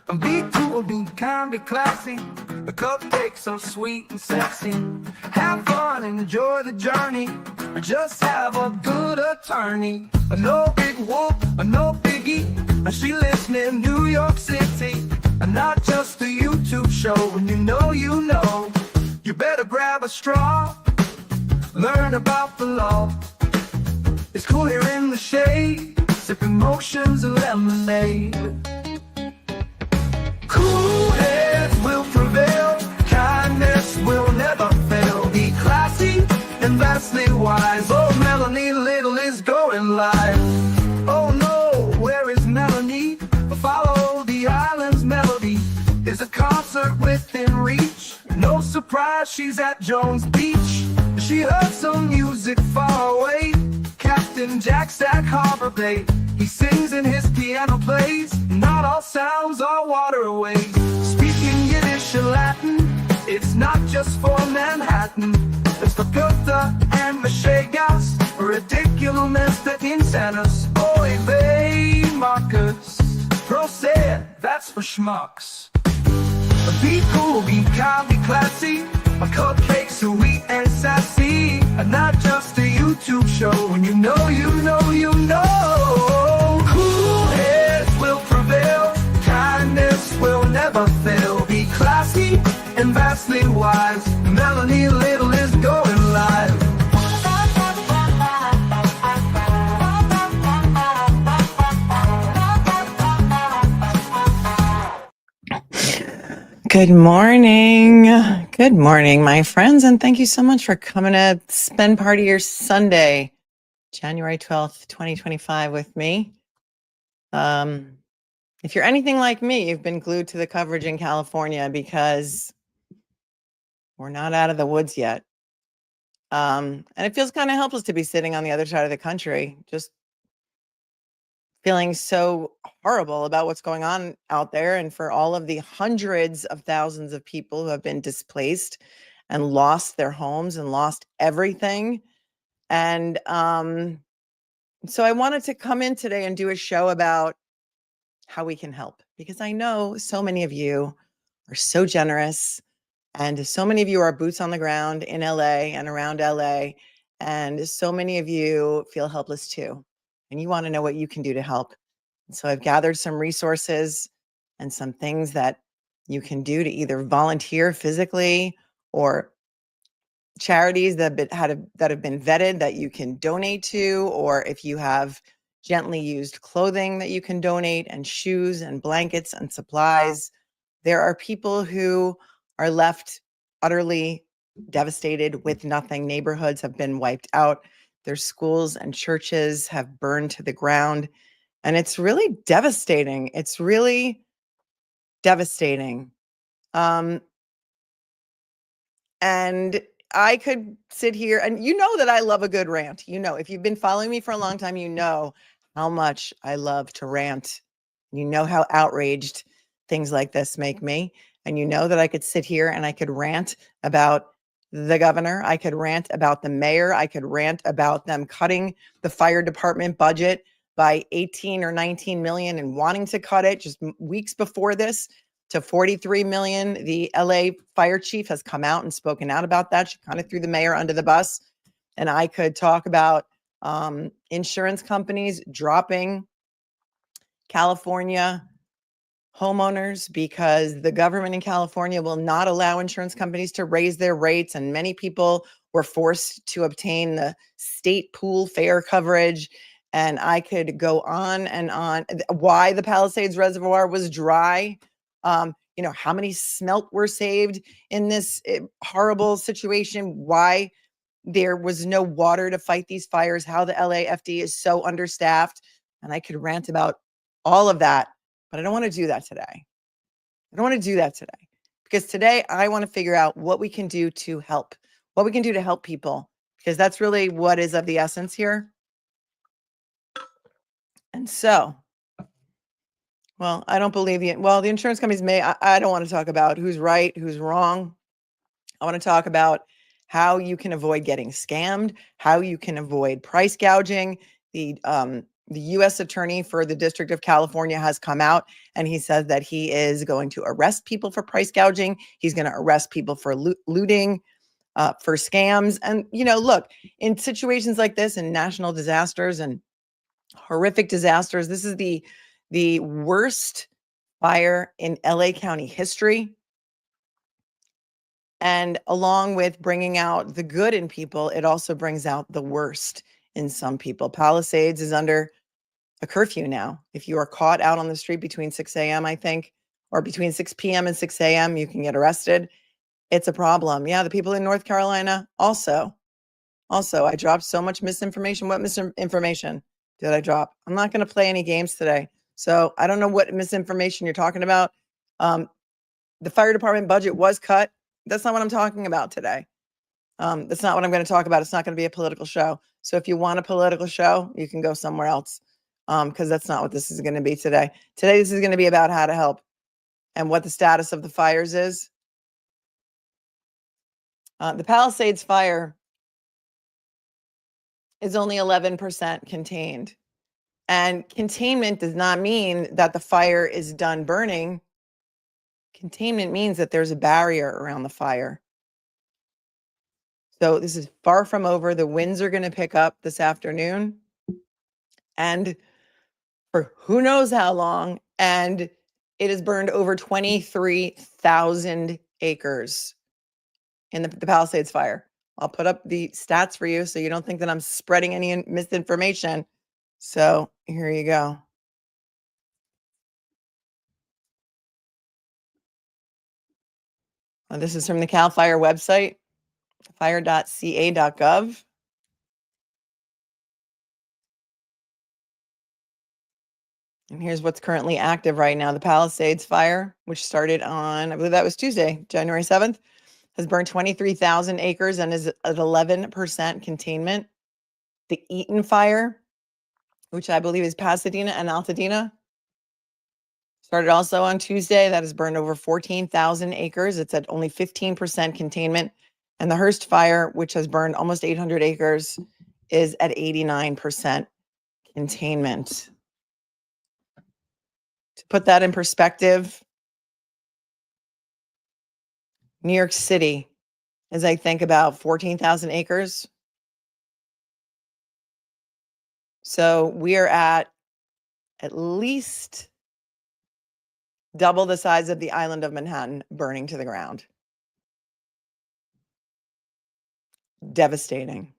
Be cool, be kind, be classy. The cupcakes so sweet and sexy. Have fun and enjoy the journey. Just have a good attorney. No big whoop, no biggie. She lives near New York City. Not just a YouTube show. When you know, you better grab a straw. Learn about the law. It's cool here in the shade, sipping motions of lemonade. Cool heads will prevail, kindness will never fail. Be classy and vastly wise. Oh, Melanie Little is going live. Oh no, where is Melanie? Follow the island's melody. There's a concert within reach. No surprise, she's at Jones Beach. She heard some music far away. Captain Jack Stack Harbor Bay. He sings and his piano plays. Not all sounds are waterways. Speaking Yiddish and Latin, it's not just for Manhattan. It's for Goethe and Machegas. Ridiculous that insanus. Oy vey, Marcus. Proset, that's for schmucks. Be cool, be kind, be classy. My cupcakes sweet and sassy. Not just a YouTube show. When you know. Cool heads will prevail. Kindness will never fail. Be classy and vastly wise. Melanie Little is going live. Good morning. Good morning, my friends, and thank you so much for coming to spend part of your Sunday, January 12th, 2025 with me. If you're anything like me, you've been glued to the coverage in California because we're not out of the woods yet. And it feels kind of helpless to be sitting on the other side of the country, just feeling so horrible about what's going on out there, and for all of the hundreds of thousands of people who have been displaced and lost their homes and lost everything. And so I wanted to come in today and do a show about how we can help, because I know so many of you are so generous, and so many of you are boots on the ground in LA and around LA, and so many of you feel helpless too. And you want to know what you can do to help. And so I've gathered some resources and some things that you can do to either volunteer physically, or charities that have been vetted that you can donate to, or if you have gently used clothing that you can donate, and shoes and blankets and supplies. There are people who are left utterly devastated with nothing. Neighborhoods have been wiped out. Their schools and churches have burned to the ground. And it's really devastating. It's really devastating. And I could sit here, and you know that I love a good rant. You know, if you've been following me for a long time, you know how much I love to rant. You know how outraged things like this make me. And you know that I could sit here and I could rant about the governor. I could rant about the mayor. I could rant about them cutting the fire department budget by 18 or 19 million and wanting to cut it just weeks before this to 43 million. The LA fire chief has come out and spoken out about that. She kind of threw the mayor under the bus. And I could talk about insurance companies dropping California homeowners because the government in California will not allow insurance companies to raise their rates. And many people were forced to obtain the state pool fair coverage. And I could go on and on. Why the Palisades Reservoir was dry. How many smelt were saved in this horrible situation. Why there was no water to fight these fires. How the LAFD is so understaffed. And I could rant about all of that. But I don't want to do that today. Because today I want to figure out what we can do to help, people, because that's really what is of the essence here. And so, I don't believe the insurance companies I don't want to talk about who's right, who's wrong. I want to talk about how you can avoid getting scammed, how you can avoid price gouging. The The U.S. attorney for the District of California has come out and he says that he is going to arrest people for price gouging. He's going to arrest people for looting, for scams. And, look, in situations like this, in national disasters and horrific disasters, this is the worst fire in LA County history. And along with bringing out the good in people, it also brings out the worst in some people. Palisades is under a curfew now. If you are caught out on the street between 6 a.m., I think, or between 6 p.m. and 6 a.m., you can get arrested. It's a problem. Yeah, the people in North Carolina also. I dropped so much misinformation. What misinformation did I drop? I'm not going to play any games today. So I don't know what misinformation you're talking about. The fire department budget was cut. That's not what I'm talking about today. That's not what I'm going to talk about. It's not going to be a political show. So if you want a political show, you can go somewhere else, because that's not what this is going to be today. Today, this is going to be about how to help and what the status of the fires is. The Palisades fire is only 11% contained. And containment does not mean that the fire is done burning. Containment means that there's a barrier around the fire. So this is far from over. The winds are going to pick up this afternoon and for who knows how long. And it has burned over 23,000 acres in the Palisades fire. I'll put up the stats for you so you don't think that I'm spreading any misinformation. So here you go. This is from the CAL FIRE website, fire.ca.gov. And here's what's currently active right now. The Palisades fire, which started on, I believe that was Tuesday, January 7th, has burned 23,000 acres and is at 11% containment. The Eaton fire, which I believe is Pasadena and Altadena, started also on Tuesday. That has burned over 14,000 acres. It's at only 15% containment. And the Hearst fire, which has burned almost 800 acres, is at 89% containment. To put that in perspective, New York City is, I think, about 14,000 acres. So we are at least double the size of the island of Manhattan burning to the ground. Devastating.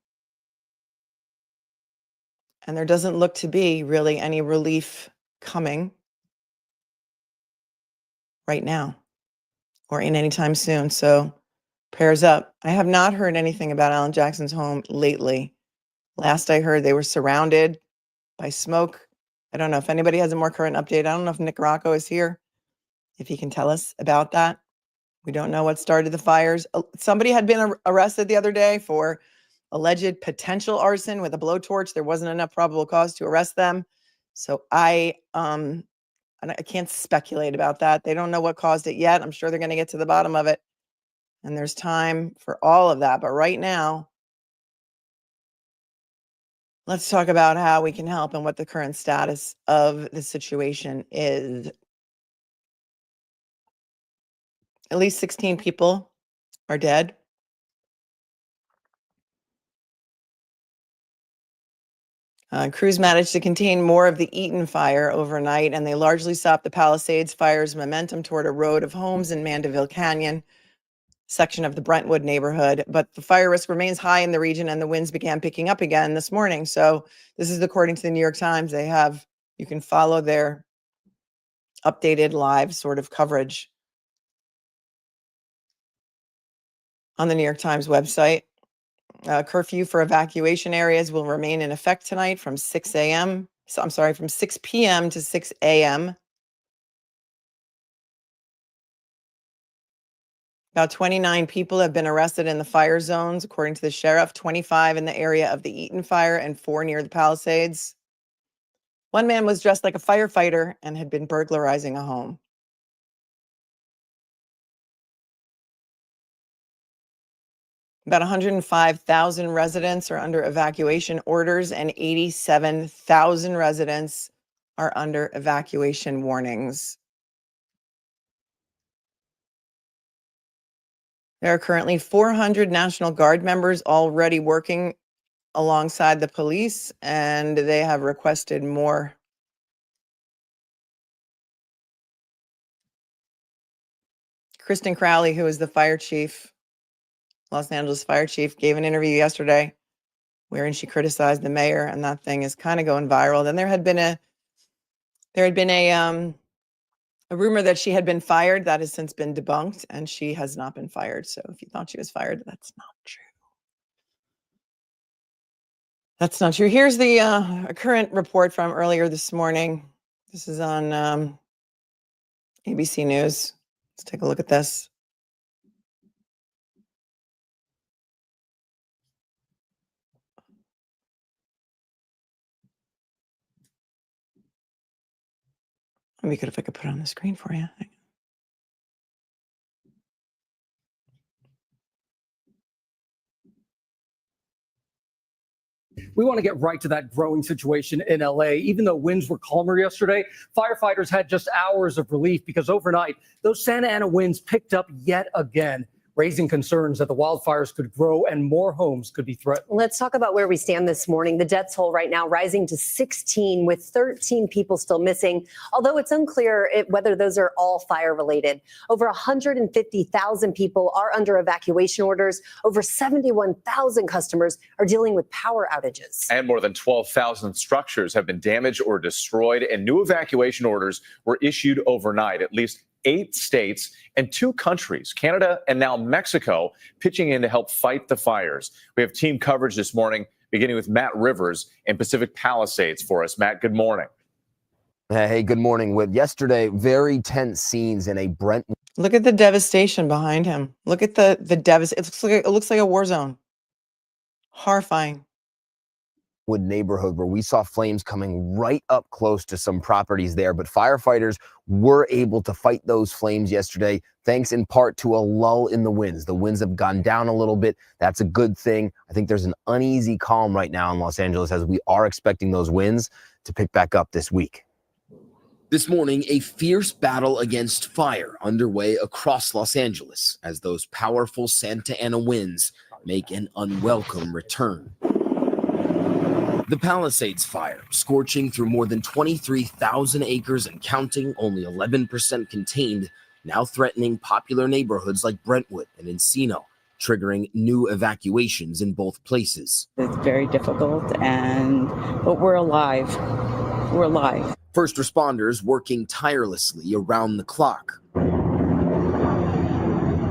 And there doesn't look to be really any relief coming right now or in any time soon. So prayers up. I have not heard anything about Alan Jackson's home lately. Last I heard, they were surrounded by smoke. I don't know if anybody has a more current update. I don't know if Nick Rocco is here, if he can tell us about that. We don't know what started the fires. Somebody had been arrested the other day for alleged potential arson with a blowtorch. There wasn't enough probable cause to arrest them. So I can't speculate about that. They don't know what caused it yet. I'm sure they're going to get to the bottom of it. And there's time for all of that. But right now, let's talk about how we can help and what the current status of the situation is. At least 16 people are dead. Crews managed to contain more of the Eaton fire overnight, and they largely stopped the Palisades fire's momentum toward a road of homes in Mandeville Canyon, section of the Brentwood neighborhood. But the fire risk remains high in the region, and the winds began picking up again this morning. So this is according to the New York Times. You can follow their updated live sort of coverage on the New York Times website. Curfew for evacuation areas will remain in effect tonight from 6 a.m. So I'm sorry, from 6 p.m. to 6 a.m. About 29 people have been arrested in the fire zones, according to the sheriff, 25 in the area of the Eaton fire and 4 near the Palisades. One man was dressed like a firefighter and had been burglarizing a home. About 105,000 residents are under evacuation orders, and 87,000 residents are under evacuation warnings. There are currently 400 National Guard members already working alongside the police, and they have requested more. Kristen Crowley, who is the fire chief, Los Angeles fire chief, gave an interview yesterday wherein she criticized the mayor, and that thing is kind of going viral. Then there had been a rumor that she had been fired. That has since been debunked, and she has not been fired. So if you thought she was fired, that's not true. That's not true. Here's the current report from earlier this morning. This is on ABC News. Let's take a look at this. Let me see if I could put it on the screen for you. We want to get right to that growing situation in LA. Even though winds were calmer yesterday, firefighters had just hours of relief because overnight, those Santa Ana winds picked up yet again, raising concerns that the wildfires could grow and more homes could be threatened. Let's talk about where we stand this morning. The death toll right now rising to 16, with 13 people still missing, although it's unclear whether those are all fire related. Over 150,000 people are under evacuation orders. Over 71,000 customers are dealing with power outages. And more than 12,000 structures have been damaged or destroyed, and new evacuation orders were issued overnight. At least 8 states and 2 countries, Canada and now Mexico, pitching in to help fight the fires. We have team coverage this morning, beginning with Matt Rivers in Pacific Palisades for us. Matt, good morning. Hey, good morning. With yesterday, very tense scenes in a Brentwood. Look at the devastation behind him. Look at the devastation. It looks like a war zone. Horrifying. Neighborhood where we saw flames coming right up close to some properties there, but firefighters were able to fight those flames yesterday, thanks in part to a lull in the winds. The winds have gone down a little bit. That's a good thing. I think there's an uneasy calm right now in Los Angeles as we are expecting those winds to pick back up this week. This morning, a fierce battle against fire underway across Los Angeles as those powerful Santa Ana winds make an unwelcome return. The Palisades fire, scorching through more than 23,000 acres and counting, only 11% contained, now threatening popular neighborhoods like Brentwood and Encino, triggering new evacuations in both places. It's very difficult, but we're alive. We're alive. First responders working tirelessly around the clock.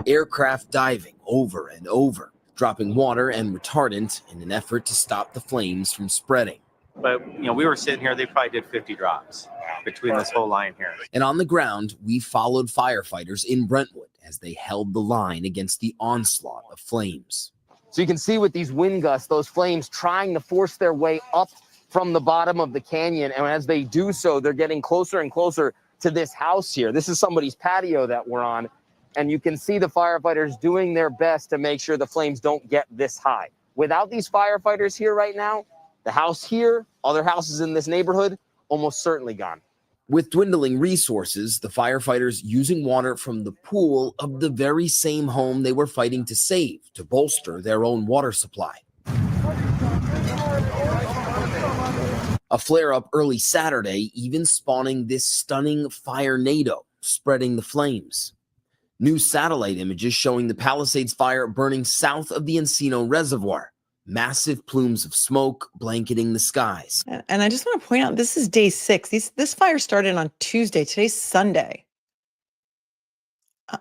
Aircraft diving over and over, dropping water and retardant in an effort to stop the flames from spreading. But, we were sitting here, they probably did 50 drops between this whole line here. And on the ground, we followed firefighters in Brentwood as they held the line against the onslaught of flames. So you can see with these wind gusts, those flames trying to force their way up from the bottom of the canyon. And as they do so, they're getting closer and closer to this house here. This is somebody's patio that we're on. And you can see the firefighters doing their best to make sure the flames don't get this high. Without these firefighters here right now, the house here, other houses in this neighborhood, almost certainly gone. With dwindling resources, the firefighters using water from the pool of the very same home they were fighting to save to bolster their own water supply. A flare-up early Saturday, even spawning this stunning fire-nado, spreading the flames. New satellite images showing the Palisades fire burning south of the Encino Reservoir. Massive plumes of smoke blanketing the skies. And I just want to point out, this is day 6. This fire started on Tuesday. Today's Sunday.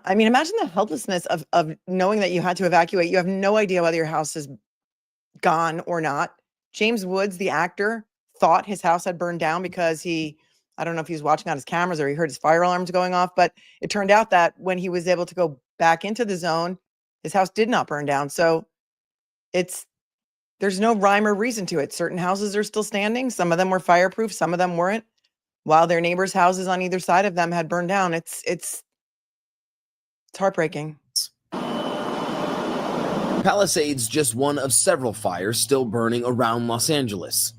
I mean, imagine the helplessness of knowing that you had to evacuate. You have no idea whether your house is gone or not. James Woods, the actor, thought his house had burned down because I don't know if he was watching on his cameras or he heard his fire alarms going off, but it turned out that when he was able to go back into the zone, his house did not burn down. So there's no rhyme or reason to it. Certain houses are still standing. Some of them were fireproof. Some of them weren't. While their neighbors' houses on either side of them had burned down. It's heartbreaking. Palisades just one of several fires still burning around Los Angeles.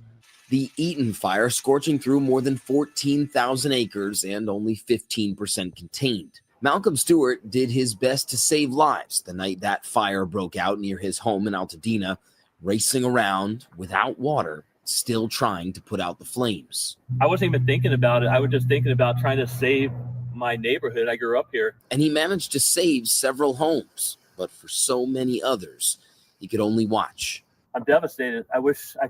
The Eaton fire scorching through more than 14,000 acres and only 15% contained. Malcolm Stewart did his best to save lives the night that fire broke out near his home in Altadena, racing around without water, still trying to put out the flames. I wasn't even thinking about it. I was just thinking about trying to save my neighborhood. I grew up here. And he managed to save several homes, but for so many others, he could only watch. I'm devastated. I wish I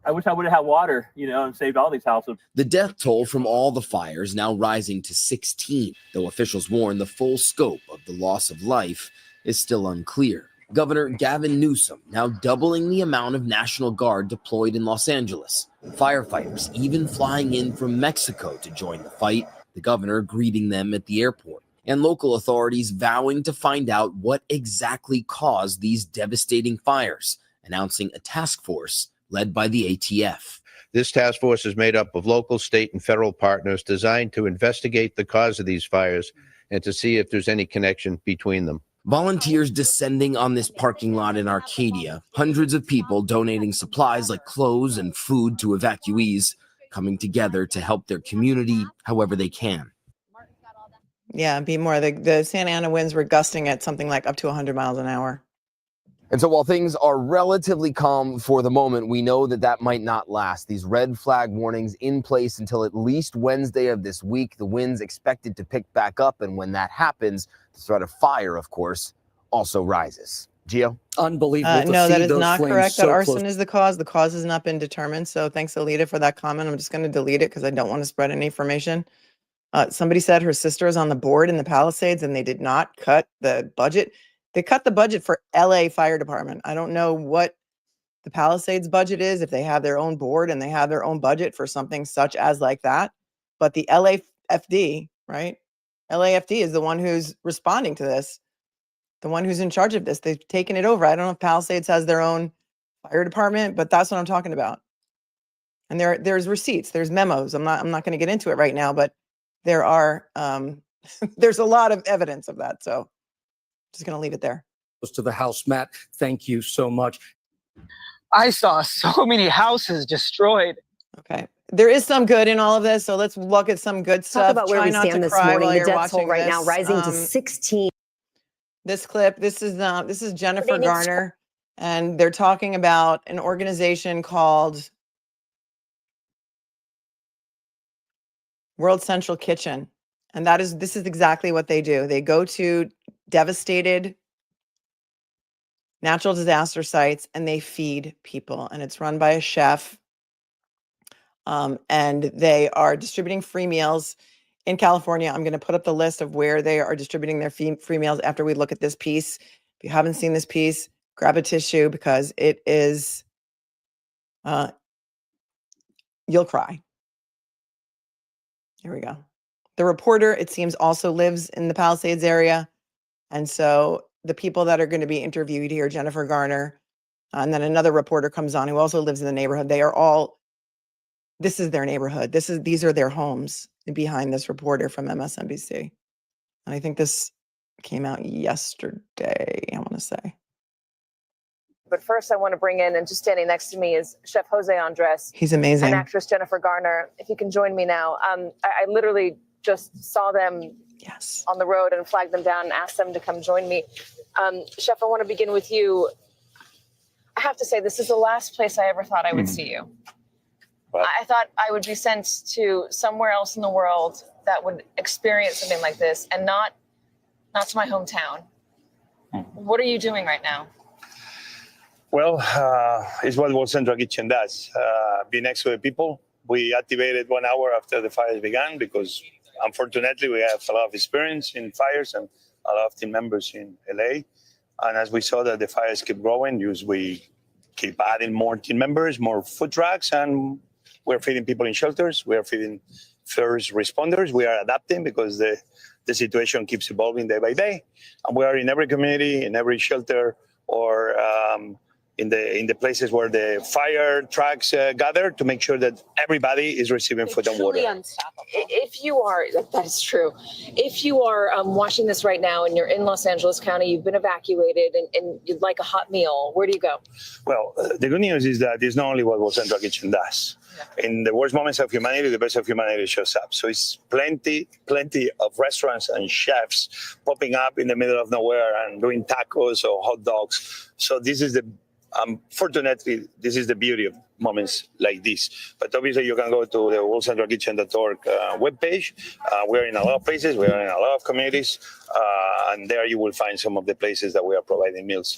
would have had water, and saved all these houses. The death toll from all the fires now rising to 16, though officials warn the full scope of the loss of life is still unclear. Governor Gavin Newsom now doubling the amount of National Guard deployed in Los Angeles. Firefighters even flying in from Mexico to join the fight, the governor greeting them at the airport. And local authorities vowing to find out what exactly caused these devastating fires, announcing a task force led by the ATF. This task force is made up of local, state, and federal partners designed to investigate the cause of these fires and to see if there's any connection between them. Volunteers descending on this parking lot in Arcadia, hundreds of people donating supplies like clothes and food to evacuees, coming together to help their community however they can. Yeah, be more. The Santa Ana winds were gusting at something like up to 100 miles an hour. And so while things are relatively calm for the moment, we know that might not last. These red flag warnings in place until at least Wednesday of this week. The winds expected to pick back up. And when that happens, the threat of fire, of course, also rises. Gio? Unbelievable. No, that is not correct. That arson is the cause. The cause has not been determined. So thanks, Alita, for that comment. I'm just going to delete it because I don't want to spread any information. Somebody said her sister is on the board in the Palisades and they did not cut the budget. They cut the budget for LA Fire Department. I don't know what the Palisades budget is, if they have their own board and they have their own budget for something such as like that. But the LAFD, right? LAFD is the one who's responding to this, the one who's in charge of this. They've taken it over. I don't know if Palisades has their own fire department, but that's what I'm talking about. And there's receipts, there's memos. I'm not going to get into it right now, but there are there's a lot of evidence of that. So just going to leave it there. To the House, Matt, thank you so much. I saw so many houses destroyed. Okay. There is some good in all of this, so let's look at some good stuff. Talk about where we stand this morning. The death toll right now rising to 16. This clip, this is Jennifer Garner, and they're talking about an organization called World Central Kitchen. And this is exactly what they do. They go to devastated natural disaster sites and they feed people. And it's run by a chef. And they are distributing free meals in California. I'm going to put up the list of where they are distributing their free meals after we look at this piece. If you haven't seen this piece, grab a tissue because it is, you'll cry. Here we go. The reporter, it seems, also lives in the Palisades area. And so the people that are going to be interviewed here, Jennifer Garner, and then another reporter comes on who also lives in the neighborhood. They are all, this is their neighborhood. These are their homes behind this reporter from MSNBC. And I think this came out yesterday, I want to say. But first, I want to bring in, and just standing next to me is Chef Jose Andres. He's amazing. And actress Jennifer Garner. If you can join me now. I literally just saw them on the road and flagged them down and asked them to come join me. Chef, I want to begin with you. I have to say, this is the last place I ever thought I would see you. What? I thought I would be sent to somewhere else in the world that would experience something like this, and not to my hometown. What are you doing right now? Well, it's what World Central Kitchen does. Be next to the people. We activated 1 hour after the fires began because, unfortunately, we have a lot of experience in fires and a lot of team members in LA. And as we saw that the fires keep growing, we keep adding more team members, more food trucks, and we're feeding people in shelters. We are feeding first responders. We are adapting because the situation keeps evolving day by day. And we are in every community, in every shelter or in the places where the fire trucks gather to make sure that everybody is receiving food and water. Unstoppable. If you are, that is true. If you are watching this right now and you're in Los Angeles County, you've been evacuated and you'd like a hot meal, where do you go? Well, the good news is that it's not only what World Central Kitchen does. In the worst moments of humanity, the best of humanity shows up. So it's plenty of restaurants and chefs popping up in the middle of nowhere and doing tacos or hot dogs. So this is fortunately, this is the beauty of moments like this. But obviously, you can go to the worldcentralkitchen.org webpage. We're in a lot of places. We're in a lot of communities. And there you will find some of the places that we are providing meals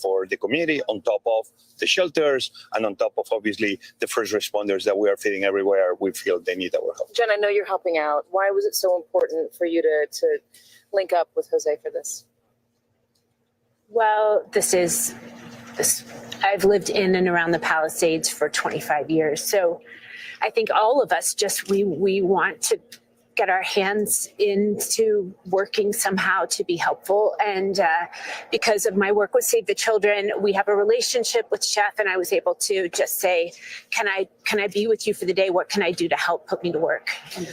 for the community, on top of the shelters and on top of, obviously, the first responders that we are feeding everywhere we feel they need our help. Jen, I know you're helping out. Why was it so important for you to link up with Jose for this? Well, I've lived in and around the Palisades for 25 years. So I think all of us we want to get our hands into working somehow to be helpful. And because of my work with Save the Children, we have a relationship with Chef, and I was able to just say, can I be with you for the day? What can I do to help put me to work? And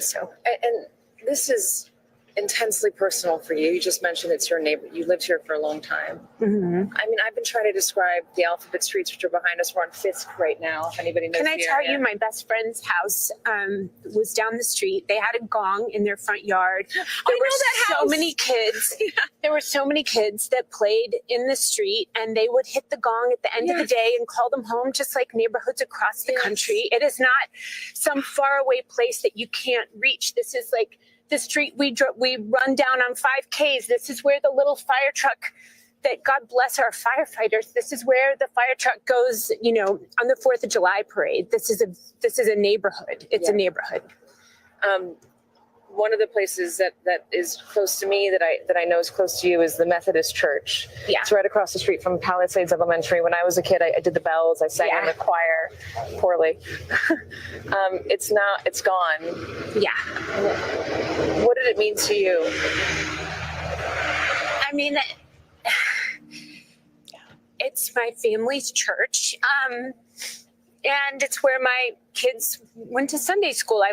this is intensely personal for you. You just mentioned it's your neighbor. You lived here for a long time. Mm-hmm. I mean, I've been trying to describe the Alphabet Streets, which are behind us. We're on Fisk right now, if anybody knows. Can I the tell area. you, my best friend's house was down the street. They had a gong in their front yard. There were so many kids. There were so many kids that played in the street, and they would hit the gong at the end of the day and call them home, just like neighborhoods across the country. It is not some faraway place that you can't reach. This is like the street we run down on 5Ks. This is where the little fire truck, that God bless our firefighters. This is where the fire truck goes, on the 4th of July parade. This is a neighborhood. It's a neighborhood. One of the places that is close to me that I know is close to you is the Methodist Church. Yeah. It's right across the street from Palisades Elementary. When I was a kid, I did the bells. I sang in the choir, poorly. It's gone. Yeah. What did it mean to you? I mean, it's my family's church. And it's where my kids went to Sunday school.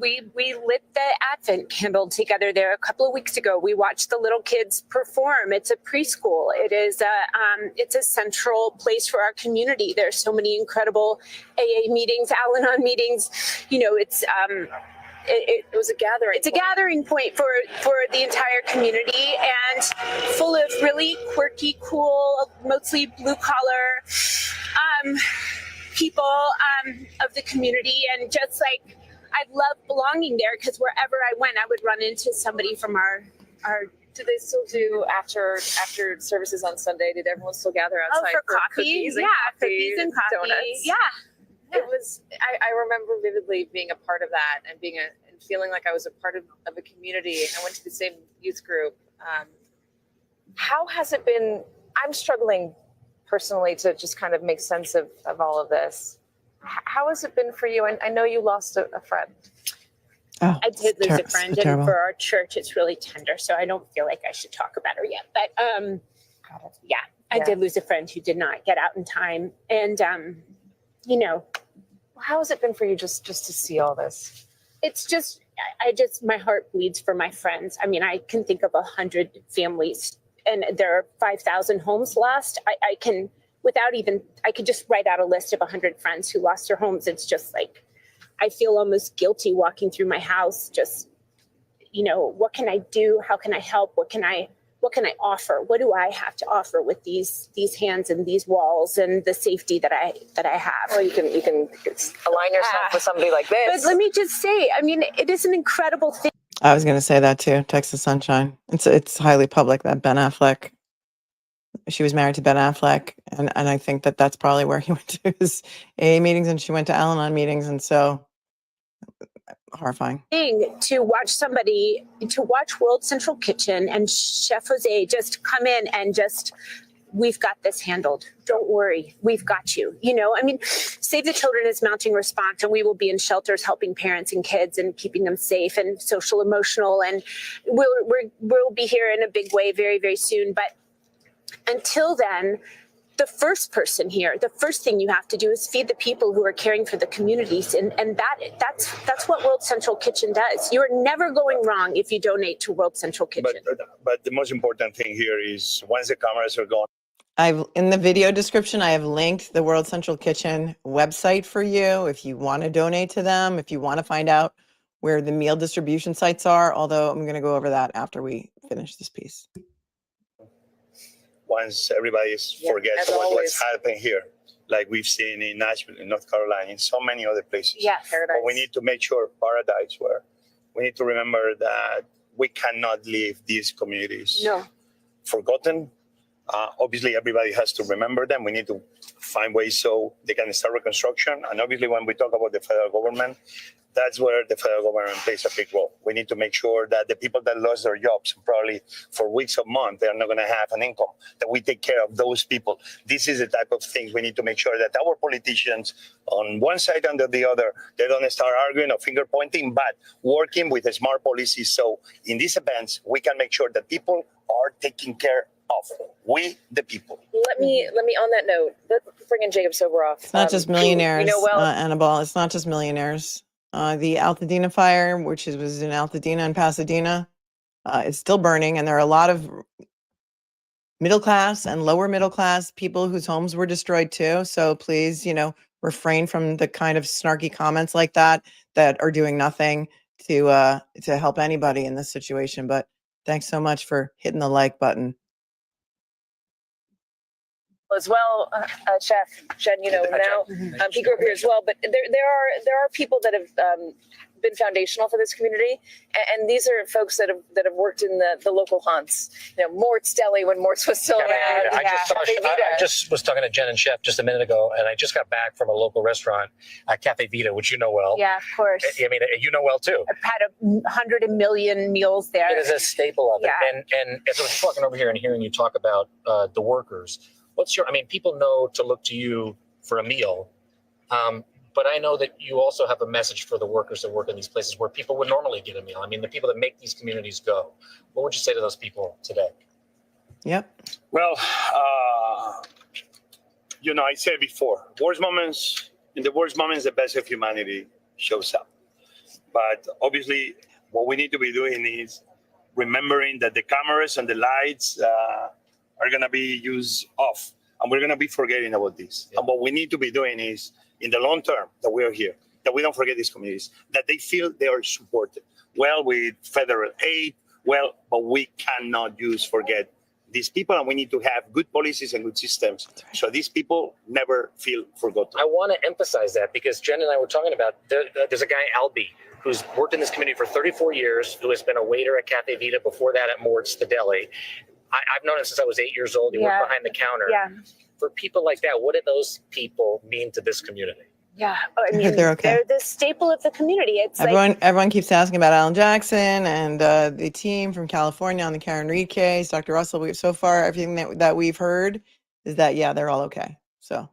We lit the Advent candle together there a couple of weeks ago. We watched the little kids perform. It's a preschool. It's a central place for our community. There's so many incredible AA meetings, Al-Anon meetings. It was a gathering. It's a gathering point for the entire community, and full of really quirky, cool, mostly blue collar people of the community. And just like, I love belonging there, because wherever I went, I would run into somebody from our. Do they still do after services on Sunday? Did everyone still gather outside for coffee? Cookies and coffee. Donuts. Yeah. It was. I remember vividly being a part of that and and feeling like I was a part of a community. I went to the same youth group. How has it been? I'm struggling personally to just kind of make sense of all of this. How has it been for you? And I know you lost a friend. Oh, I did lose a friend, and for our church, it's really tender. So I don't feel like I should talk about her yet. But I did lose a friend who did not get out in time. And how has it been for you just to see all this? It's just, my heart bleeds for my friends. I mean, I can think of 100 families, and there are 5,000 homes lost. I could just write out a list of 100 friends who lost their homes. It's just like, I feel almost guilty walking through my house. Just, what can I do? How can I help? What can I offer? What do I have to offer with these hands and these walls and the safety that I have? Well, you can align yourself with somebody like this. But let me just say, I mean, it is an incredible thing. I was going to say that too. Texas Sunshine. It's highly public that Ben Affleck. She was married to Ben Affleck, and I think that's probably where he went to his AA meetings, and she went to Al-Anon meetings, and so horrifying. To watch World Central Kitchen and Chef Jose just come in and just, we've got this handled. Don't worry, we've got you. I mean, Save the Children is mounting response, and we will be in shelters helping parents and kids and keeping them safe and social emotional. And we'll be here in a big way very, very soon. But until then, the first person here. The first thing you have to do is feed the people who are caring for the communities, and that's what World Central Kitchen does. You are never going wrong if you donate to World Central Kitchen. But the most important thing here is once the cameras are gone. In the video description, I have linked the World Central Kitchen website for you if you want to donate to them, if you want to find out where the meal distribution sites are, although I'm going to go over that after we finish this piece. Once everybody forgets about what's happening here, like we've seen in Nashville, in North Carolina, in so many other places. Yeah, Paradise. But we need to make sure Paradise, where we need to remember that we cannot leave these communities forgotten. Obviously, everybody has to remember them. We need to find ways so they can start reconstruction. And obviously, when we talk about the federal government, that's where the federal government plays a big role. We need to make sure that the people that lost their jobs, probably for weeks or months, they're not going to have an income, that we take care of those people. This is the type of things we need to make sure that our politicians on one side and the other, they don't start arguing or finger pointing, but working with a smart policies. So in these events, we can make sure that people are taken care of. We, the people. Let me on that note, let's bring in Jacob Soboroff. It's not just millionaires, you know, well, Annabelle. It's not just millionaires. The Altadena fire, which was in Altadena and Pasadena, is still burning. And there are a lot of middle class and lower middle class people whose homes were destroyed too. So please, refrain from the kind of snarky comments like that are doing nothing to help anybody in this situation. But thanks so much for hitting the like button. as well, Chef Jen, now he grew up here as well. But there are people that have been foundational for this community, and these are folks that have worked in the local haunts. Mort's Deli when Mort's was still around. I just was talking to Jen and Chef just a minute ago, and I just got back from a local restaurant, Cafe Vita, which you know well. Yeah, of course. I mean, you know well too. I've had 100 million meals there. It is a staple of it. Yeah. And as I was walking over here and hearing you talk about the workers, people know to look to you for a meal. But I know that you also have a message for the workers that work in these places where people would normally get a meal. I mean, the people that make these communities go. What would you say to those people today? Yep. Well, I said before, in the worst moments, the best of humanity shows up. But obviously, what we need to be doing is remembering that the cameras and the lights are going to be used off. And we're going to be forgetting about this. Yeah. And what we need to be doing is, in the long term, that we are here, that we don't forget these communities, that they feel they are supported. Well, with federal aid, but we cannot forget these people, and we need to have good policies and good systems so these people never feel forgotten. I want to emphasize that because Jen and I were talking about, there's a guy, Albie, who's worked in this community for 34 years, who has been a waiter at Cafe Vita, before that at Mort's, the deli. I've known him since I was 8 years old. He worked behind the counter. Yeah. For people like that, what do those people mean to this community? Yeah, I mean, they're okay. They're the staple of the community. It's everyone keeps asking about Alan Jackson and the team from California on the Karen Reed case. Dr. Russell, so far, everything that we've heard is that, they're all okay. So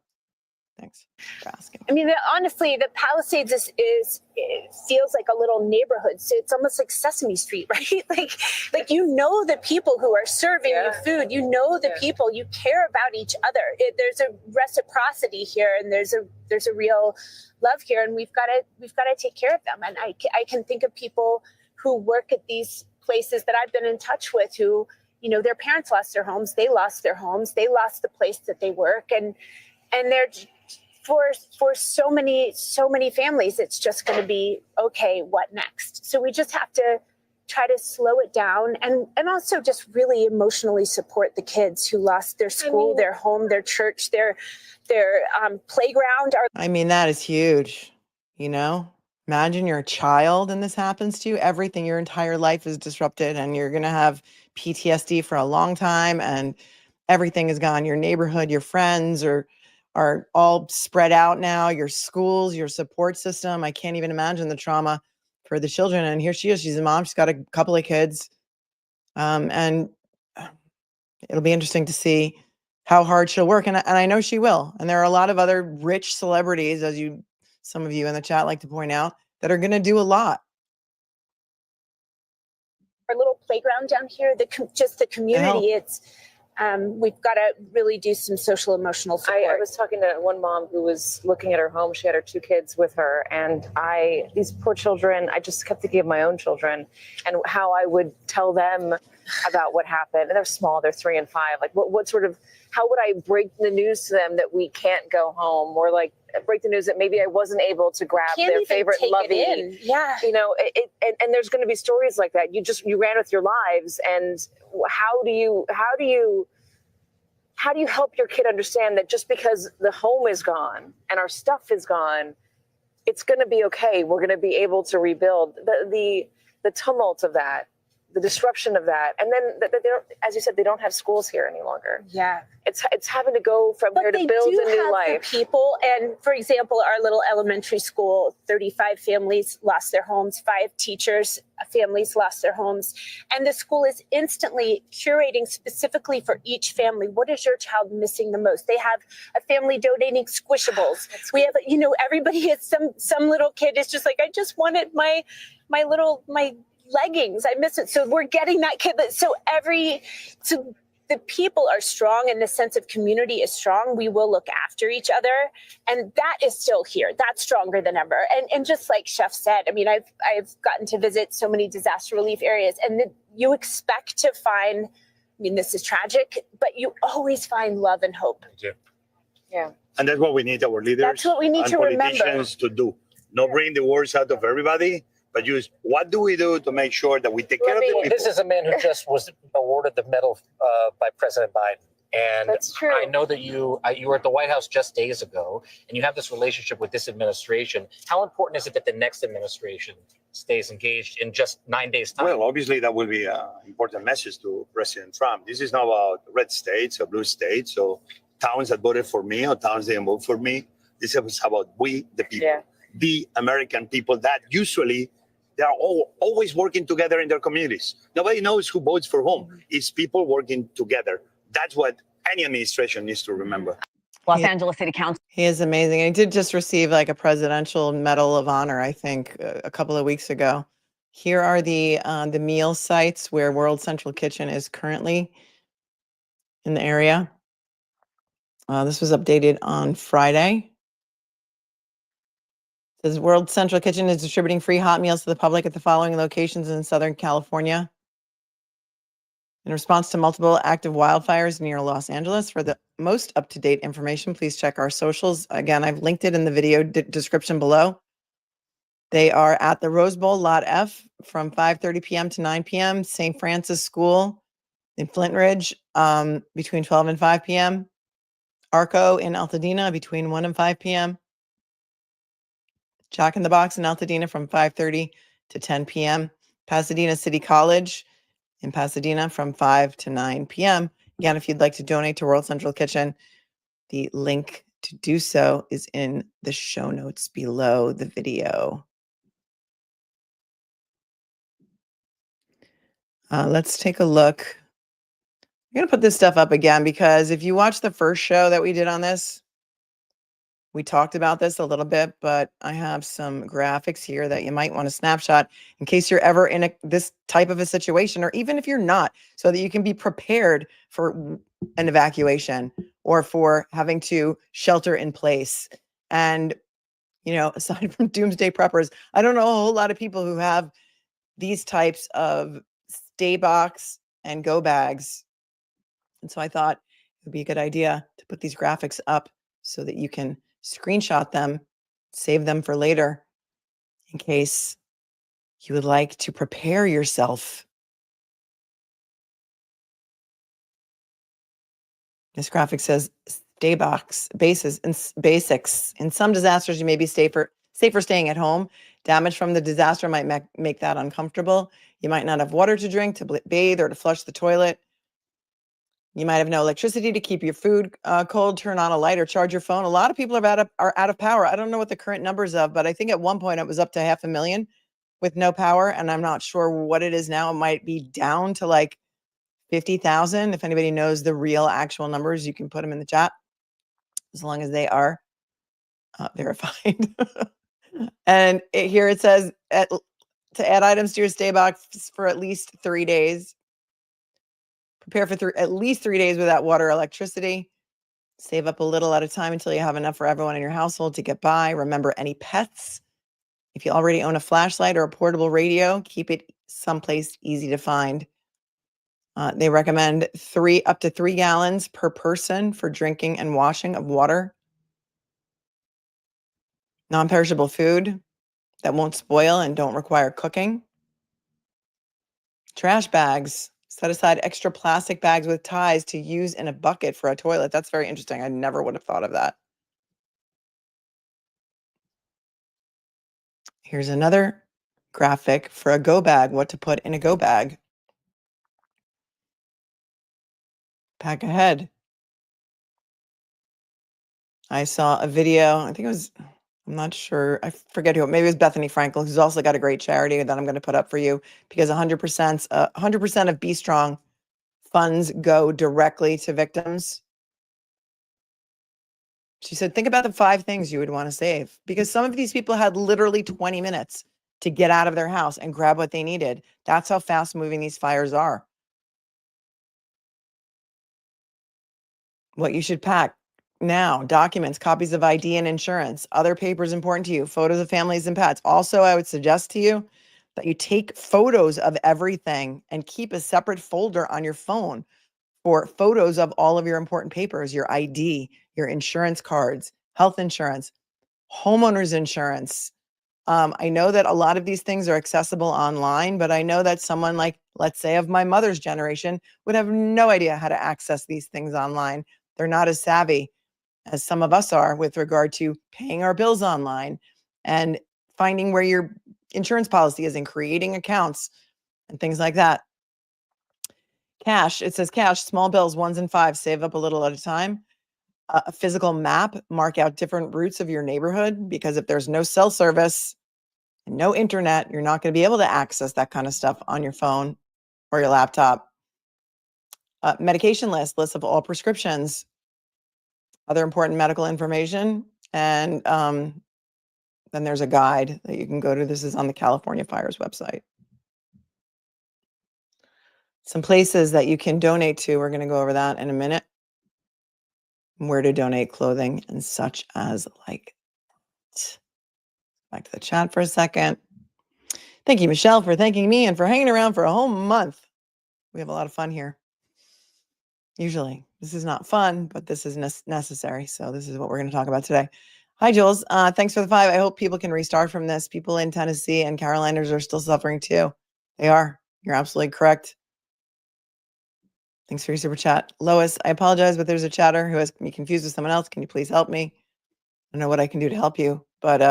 thanks for asking. I mean, honestly, the Palisades it feels like a little neighborhood. So it's almost like Sesame Street, right? like the people who are serving you food. The people. You care about each other. There's a reciprocity here, and there's a real love here, and we've got to take care of them. And I can think of people who work at these places that I've been in touch with who, their parents lost their homes, they lost their homes, they lost the place that they work, and they're. For so many families, it's just going to be, okay, what next? So we just have to try to slow it down and also just really emotionally support the kids who lost their school, their home, their church, their playground. I mean, that is huge. Imagine you're a child and this happens to you. Everything, your entire life is disrupted and you're going to have PTSD for a long time and everything is gone. Your neighborhood, your friends are all spread out now, your schools, your support system. I can't even imagine the trauma for the children. And here she is, she's a mom, she's got a couple of kids. And it'll be interesting to see how hard she'll work. And I know she will. And there are a lot of other rich celebrities, as some of you in the chat like to point out, that are gonna do a lot. Our little playground down here, just the community, We've got to really do some social emotional support. I was talking to one mom who was looking at her home. She had her 2 kids with her, and these poor children, I just kept thinking of my own children and how I would tell them about what happened. And they're small, they're 3 and 5. Like what sort of, how would I break the news to them that we can't go home, or like break the news that maybe I wasn't able to grab their favorite lovey. Yeah. You know, and there's going to be stories like that. You ran with your lives, and how do you help your kid understand that just because the home is gone and our stuff is gone, it's going to be okay. We're going to be able to rebuild. The tumult of that, the disruption of that, and then they don't, as you said, they don't have schools here any longer. Yeah. It's having to go from here to build a new life. People, and for example, our little elementary school, 35 families lost their homes, 5 teachers, families lost their homes, and the school is instantly curating specifically for each family. What is your child missing the most? They have a family donating Squishables. We have, you know, everybody has some little kid is just like, I just wanted my leggings. I miss it. So we're getting that kid. So the people are strong and the sense of community is strong. We will look after each other. And that is still here. That's stronger than ever. And just like Chef said, I mean, I've gotten to visit so many disaster relief areas, and you expect to find, I mean, this is tragic, but you always find love and hope. Yeah. And that's what we need our leaders That's what we need and to remember. politicians to do. Not bring the worst out of everybody, but use what do we do to make sure that we take care of the people. This is a man who just was awarded the medal by President Biden. And That's true. I know that you were at the White House just days ago, and you have this relationship with this administration. How important is it that the next administration stays engaged in just 9 days' time? Well, obviously, that will be an important message to President Trump. This is not about red states or blue states or towns that voted for me or towns that didn't vote for me. This is about we, the people, the American people that usually they are always working together in their communities. Nobody knows who votes for whom. It's people working together. That's what any administration needs to remember. Los Angeles City Council. He is amazing. And he did just receive like a presidential medal of honor, I think, a couple of weeks ago. Here are the meal sites where World Central Kitchen is currently in the area. This was updated on Friday. It says World Central Kitchen is distributing free hot meals to the public at the following locations in Southern California. In response to multiple active wildfires near Los Angeles, for the most up-to-date information, please check our socials. Again, I've linked it in the video description below. They are at the Rose Bowl, Lot F, from 5:30 p.m. to 9 p.m. St. Francis School in Flint Ridge between 12 and 5 p.m. Arco in Altadena between 1 and 5 p.m. Jack in the Box in Altadena from 5:30 to 10 p.m. Pasadena City College in Pasadena from 5 to 9 p.m. Again, if you'd like to donate to World Central Kitchen, the link to do so is in the show notes below the video. Let's take a look. I'm going to put this stuff up again because if you watch the first show that we did on this, we talked about this a little bit, but I have some graphics here that you might want to snapshot in case you're ever in this type of a situation, or even if you're not, so that you can be prepared for an evacuation or for having to shelter in place. And, you know, aside from doomsday preppers, I don't know a whole lot of people who have these types of stay box and go bags. And so I thought it would be a good idea to put these graphics up so that you can screenshot them, save them for later in case you would like to prepare yourself. This graphic says stay box bases and basics. In some disasters, you may be safer staying at home. Damage from the disaster might make that uncomfortable. You might not have water to drink, to bathe, or to flush the toilet. You might have no electricity to keep your food cold, turn on a light, or charge your phone. A lot of people are out of power. I don't know what the current numbers of, but I think at one point it was up to 500,000 with no power, and I'm not sure what it is now. It might be down to like 50,000. If anybody knows the real actual numbers, you can put them in the chat as long as they are verified. And here it says to add items to your stay box for at least 3 days. Prepare for at least 3 days without water or electricity. Save up a little at a time until you have enough for everyone in your household to get by. Remember any pets. If you already own a flashlight or a portable radio, keep it someplace easy to find. They recommend up to 3 gallons per person for drinking and washing of water. Non-perishable food that won't spoil and don't require cooking. Trash bags. Set aside extra plastic bags with ties to use in a bucket for a toilet. That's very interesting. I never would have thought of that. Here's another graphic for a go bag, what to put in a go bag. Pack ahead. I saw a video, I think it was, I'm not sure, I forget who, maybe it was Bethenny Frankel, who's also got a great charity that I'm going to put up for you, because 100% of Be Strong funds go directly to victims. She said, think about the 5 things you would want to save, because some of these people had literally 20 minutes to get out of their house and grab what they needed. That's how fast moving these fires are. What you should pack now: documents, copies of ID and insurance, other papers important to you, photos of families and pets. Also, I would suggest to you that you take photos of everything and keep a separate folder on your phone for photos of all of your important papers, your ID, your insurance cards, health insurance, homeowners insurance. I know that a lot of these things are accessible online, but I know that someone like, let's say, of my mother's generation would have no idea how to access these things online. They're not as savvy as some of us are with regard to paying our bills online and finding where your insurance policy is and creating accounts and things like that. Cash, it says cash, small bills, 1s and 5s, save up a little at a time. A physical map, mark out different routes of your neighborhood, because if there's no cell service and no internet, you're not going to be able to access that kind of stuff on your phone or your laptop. Medication list of all prescriptions, other important medical information, and then there's a guide that you can go to. This is on the California Fires website. Some places that you can donate to. We're going to go over that in a minute. Where to donate clothing and such as like that. Back to the chat for a second. Thank you, Michelle, for thanking me and for hanging around for a whole month. We have a lot of fun here. Usually, this is not fun, but this is necessary. So this is what we're going to talk about today. Hi, Jules. Thanks for the 5. I hope people can restart from this. People in Tennessee and Carolinas are still suffering too. They are. You're absolutely correct. Thanks for your super chat. Lois, I apologize, but there's a chatter who has me confused with someone else. Can you please help me? I don't know what I can do to help you, but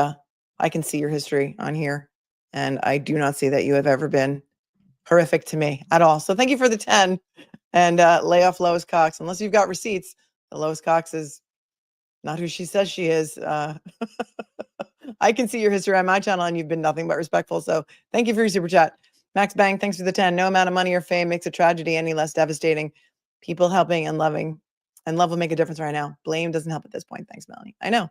I can see your history on here, and I do not see that you have ever been horrific to me at all. So thank you for the 10, and lay off Lois Cox. Unless you've got receipts, the Lois Cox is not who she says she is. I can see your history on my channel, and you've been nothing but respectful. So thank you for your super chat. Max Bang, thanks for the 10. No amount of money or fame makes a tragedy any less devastating. People helping and loving, and love will make a difference right now. Blame doesn't help at this point. Thanks, Melanie. I know.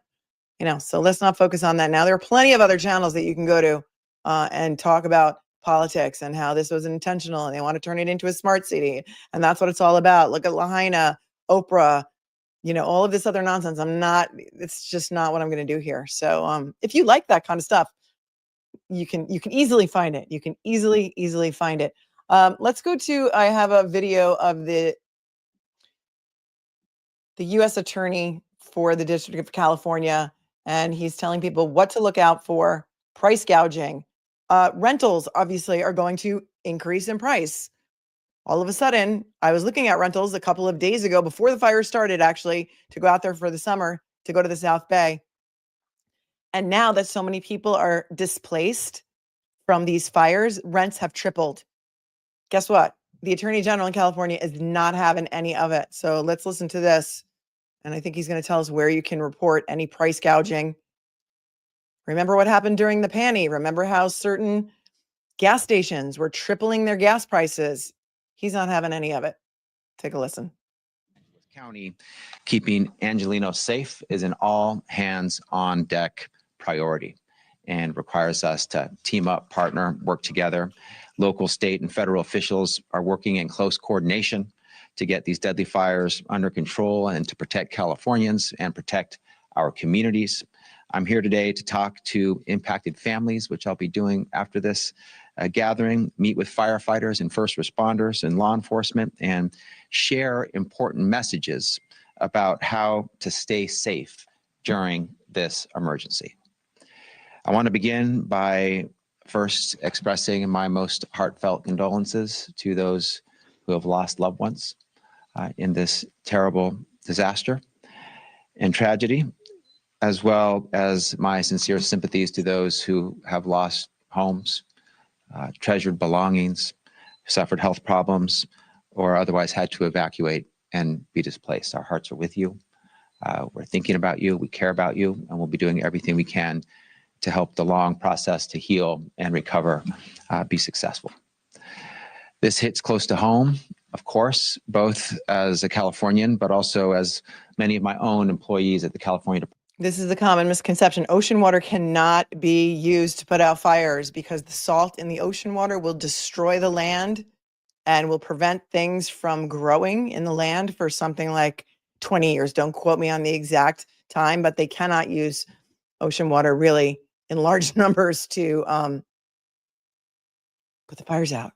So let's not focus on that now. There are plenty of other channels that you can go to and talk about politics and how this was intentional and they want to turn it into a smart city. And that's what it's all about. Look at Lahaina, Oprah, all of this other nonsense. It's just not what I'm going to do here. So if you like that kind of stuff, you can easily find it. You can easily find it. Let's go to, I have a video of the U.S. attorney for the District of California, and he's telling people what to look out for. Price gouging. Rentals obviously are going to increase in price. All of a sudden, I was looking at rentals a couple of days ago before the fire started, actually, to go out there for the summer, to go to the South Bay. And now that so many people are displaced from these fires, rents have tripled. Guess what? The Attorney General in California is not having any of it. So let's listen to this. And I think he's going to tell us where you can report any price gouging. Remember what happened during the Panny? Remember how certain gas stations were tripling their gas prices? He's not having any of it. Take a listen. County, keeping Angelino safe is an all hands on deck priority and requires us to team up, partner, work together. Local, state, and federal officials are working in close coordination to get these deadly fires under control and to protect Californians and protect our communities. I'm here today to talk to impacted families, which I'll be doing after this gathering, meet with firefighters and first responders and law enforcement, and share important messages about how to stay safe during this emergency. I want to begin by first expressing my most heartfelt condolences to those who have lost loved ones in this terrible disaster and tragedy, as well as my sincere sympathies to those who have lost homes, treasured belongings, suffered health problems, or otherwise had to evacuate and be displaced. Our hearts are with you. We're thinking about you. We care about you, and we'll be doing everything we can to help the long process to heal and recover be successful. This hits close to home, of course, both as a Californian, but also as many of my own employees at the California Department. This is the common misconception. Ocean water cannot be used to put out fires because the salt in the ocean water will destroy the land and will prevent things from growing in the land for something like 20 years. Don't quote me on the exact time, but they cannot use ocean water really in large numbers to put the fires out.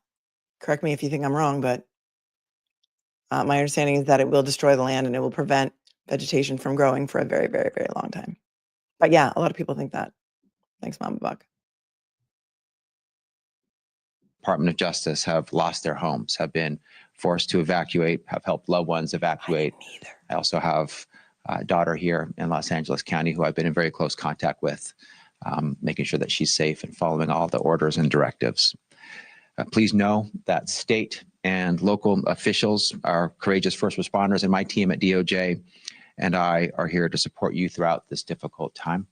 Correct me if you think I'm wrong, but my understanding is that it will destroy the land and it will prevent vegetation from growing for a very, very, very long time. But yeah, a lot of people think that. Thanks, Mama Buck. Department of Justice have lost their homes, have been forced to evacuate, have helped loved ones evacuate. I also have a daughter here in Los Angeles County who I've been in very close contact with, making sure that she's safe and following all the orders and directives. Please know that state and local officials, our courageous first responders, and my team at DOJ and I are here to support you throughout this difficult time.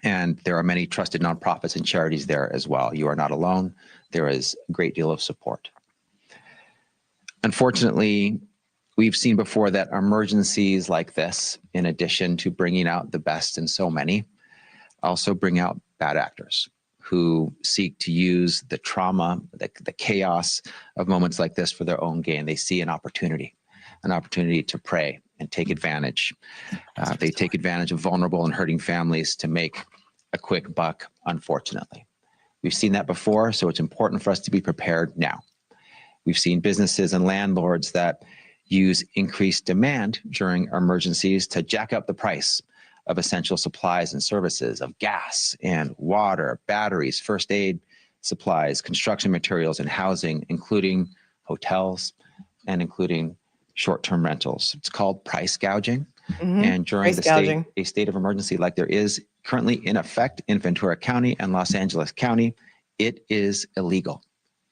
And there are many trusted nonprofits and charities there as well. You are not alone. There is a great deal of support. Unfortunately, we've seen before that emergencies like this, in addition to bringing out the best in so many, also bring out bad actors who seek to use the trauma, the chaos of moments like this for their own gain. They see an opportunity to prey and take advantage. They take advantage of vulnerable and hurting families to make a quick buck, unfortunately. We've seen that before, so it's important for us to be prepared now. We've seen businesses and landlords that use increased demand during emergencies to jack up the price of essential supplies and services, of gas and water, batteries, first aid supplies, construction materials, and housing, including hotels and including short-term rentals. It's called price gouging. And during a state of emergency like there is currently in effect in Ventura County and Los Angeles County, it is illegal.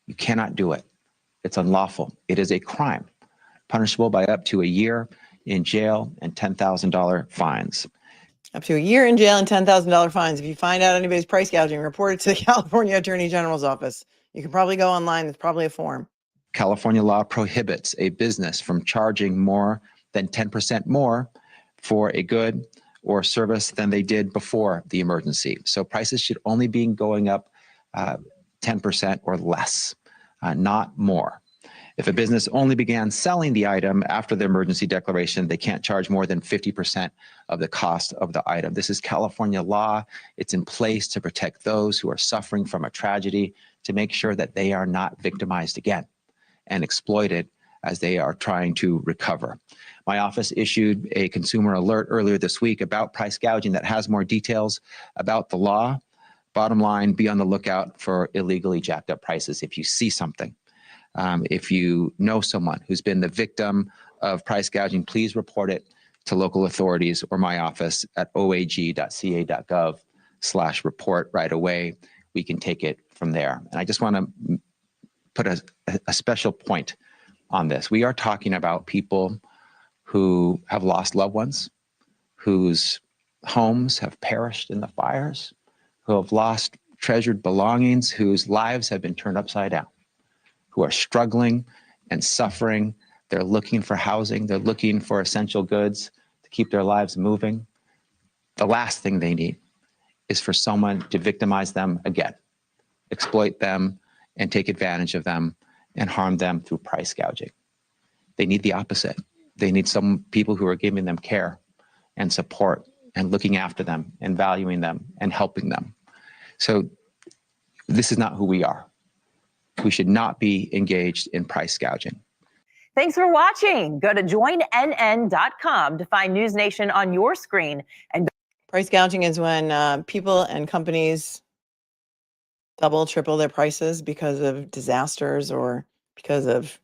You cannot do it. It's unlawful. It is a crime, punishable by up to a year in jail and $10,000 fines. Up to a year in jail and $10,000 fines. If you find out anybody's price gouging, report it to the California Attorney General's office. You can probably go online. There's probably a form. California law prohibits a business from charging more than 10% more for a good or service than they did before the emergency. So prices should only be going up 10% or less, not more. If a business only began selling the item after the emergency declaration, they can't charge more than 50% of the cost of the item. This is California law. It's in place to protect those who are suffering from a tragedy, to make sure that they are not victimized again and exploited as they are trying to recover. My office issued a consumer alert earlier this week about price gouging that has more details about the law. Bottom line, be on the lookout for illegally jacked up prices. If you see something, if you know someone who's been the victim of price gouging, please report it to local authorities or my office at oag.ca.gov/report right away. We can take it from there. And I just want to put a special point on this. We are talking about people who have lost loved ones, whose homes have perished in the fires, who have lost treasured belongings, whose lives have been turned upside down, who are struggling and suffering. They're looking for housing. They're looking for essential goods to keep their lives moving. The last thing they need is for someone to victimize them again, exploit them, and take advantage of them and harm them through price gouging. They need the opposite. They need some people who are giving them care and support and looking after them and valuing them and helping them. So this is not who we are. We should not be engaged in price gouging. Thanks for watching. Go to joinnn.com to find News Nation on your screen. And Price gouging is when people and companies double, triple their prices because of disasters or because of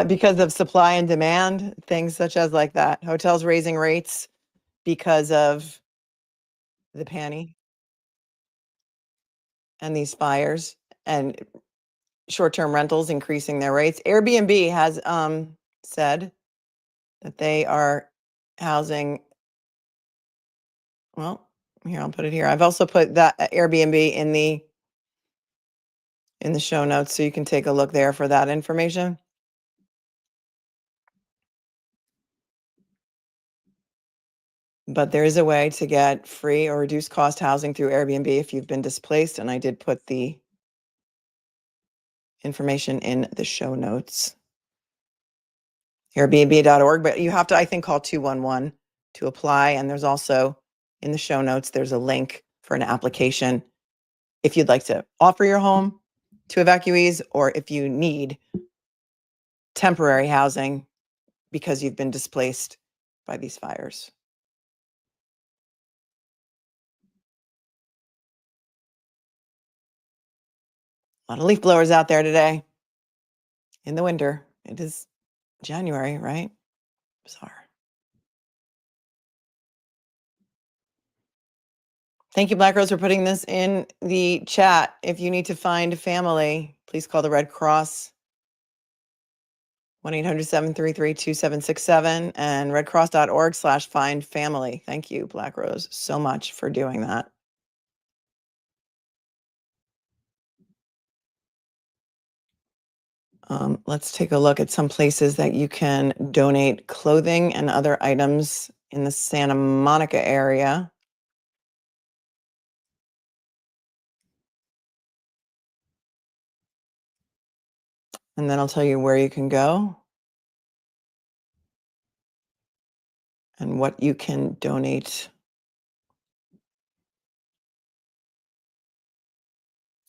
because of supply and demand, things such as like that. Hotels raising rates because of the panny and these fires, and short-term rentals increasing their rates. Airbnb has said that they are housing, well, here, I'll put it here. I've also put that Airbnb in the show notes, so you can take a look there for that information. But there is a way to get free or reduced cost housing through Airbnb if you've been displaced, and I did put the information in the show notes. Airbnb.org, but you have to, I think, call 211 to apply. And there's also in the show notes, there's a link for an application if you'd like to offer your home to evacuees, or if you need temporary housing because you've been displaced by these fires. A lot of leaf blowers out there today in the winter. It is January, right? Bizarre. Thank you, Black Rose, for putting this in the chat. If you need to find family, please call the Red Cross, 1-800-733-2767 and redcross.org/find family. Thank you, Black Rose, so much for doing that. Let's take a look at some places that you can donate clothing and other items in the Santa Monica area. And then I'll tell you where you can go and what you can donate.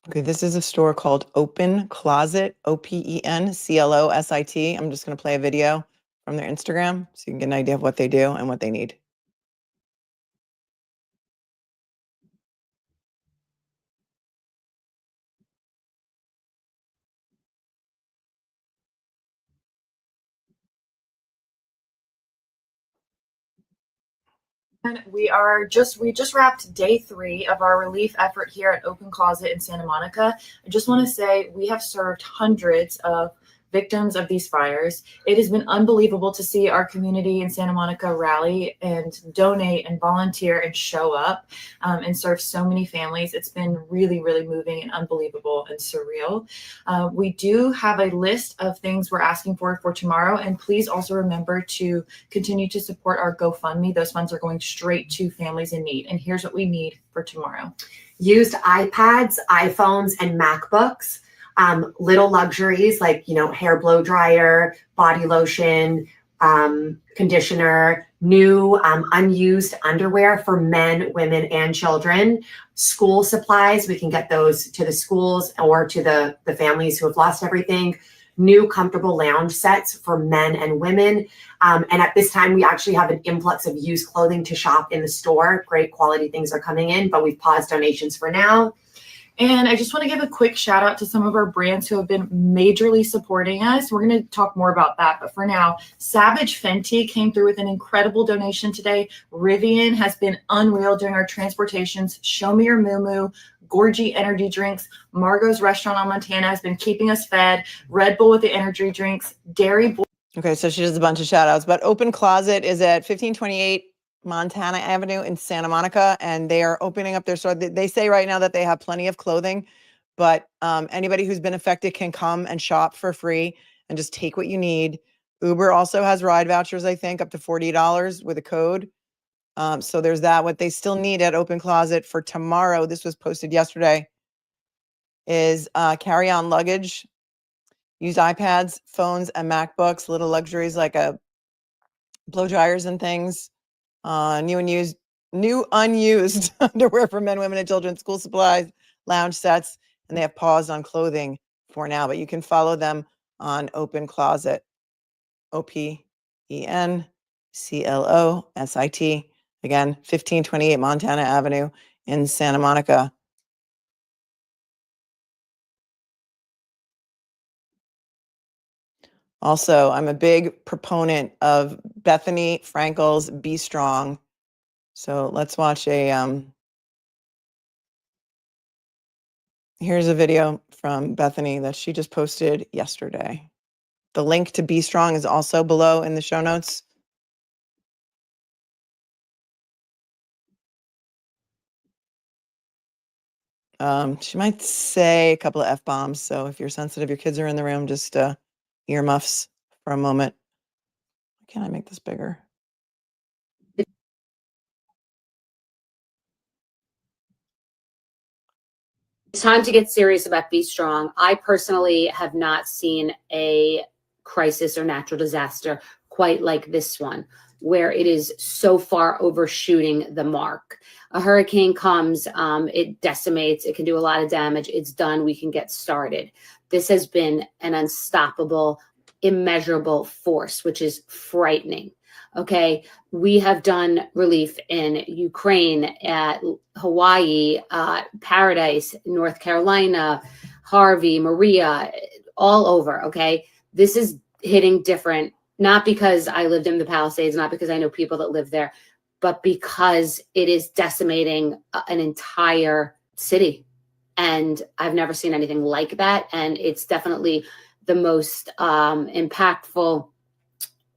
Okay, this is a store called Open Closet, OPENCLOSIT. I'm just going to play a video from their Instagram so you can get an idea of what they do and what they need. And we just wrapped day 3 of our relief effort here at Open Closet in Santa Monica. I just want to say we have served hundreds of victims of these fires. It has been unbelievable to see our community in Santa Monica rally and donate and volunteer and show up and serve so many families. It's been really, really moving and unbelievable and surreal. We do have a list of things we're asking for tomorrow. And please also remember to continue to support our GoFundMe. Those funds are going straight to families in need. And here's what we need for tomorrow. Used iPads, iPhones, and MacBooks. Little luxuries like, hair blow dryer, body lotion, conditioner, new unused underwear for men, women, and children. School supplies, we can get those to the schools or to the families who have lost everything. New comfortable lounge sets for men and women. And at this time, we actually have an influx of used clothing to shop in the store. Great quality things are coming in, but we've paused donations for now. And I just want to give a quick shout out to some of our brands who have been majorly supporting us. We're going to talk more about that. But for now, Savage Fenty came through with an incredible donation today. Rivian has been unreal during our transportations. Show Me Your Moo Moo, Gorgie Energy Drinks. Margot's Restaurant on Montana has been keeping us fed. Red Bull with the energy drinks. Dairy Boy. Okay, so she does a bunch of shout outs, but Open Closet is at 1528 Montana Avenue in Santa Monica, and they are opening up their store. They say right now that they have plenty of clothing, but anybody who's been affected can come and shop for free and just take what you need. Uber also has ride vouchers, I think, up to $40 with a code. So there's that. What they still need at Open Closet for tomorrow, this was posted yesterday, is carry-on luggage, use iPads, phones, and MacBooks, little luxuries like blow dryers and things, new unused underwear for men, women, and children, school supplies, lounge sets, and they have paused on clothing for now, but you can follow them on Open Closet, OPENCLOSIT. Again, 1528 Montana Avenue in Santa Monica. Also, I'm a big proponent of Bethenny Frankel's Be Strong. So let's watch here's a video from Bethenny that she just posted yesterday. The link to Be Strong is also below in the show notes. She might say a couple of F-bombs. So if you're sensitive, your kids are in the room, just earmuffs for a moment. Can I make this bigger? It's time to get serious about Be Strong. I personally have not seen a crisis or natural disaster quite like this one, where it is so far overshooting the mark. A hurricane comes, it decimates, it can do a lot of damage. It's done, we can get started. This has been an unstoppable, immeasurable force, which is frightening. Okay, we have done relief in Ukraine, at Hawaii, Paradise, North Carolina, Harvey, Maria, all over. Okay, this is hitting different, not because I lived in the Palisades, not because I know people that live there, but because it is decimating an entire city. And I've never seen anything like that. And it's definitely the most impactful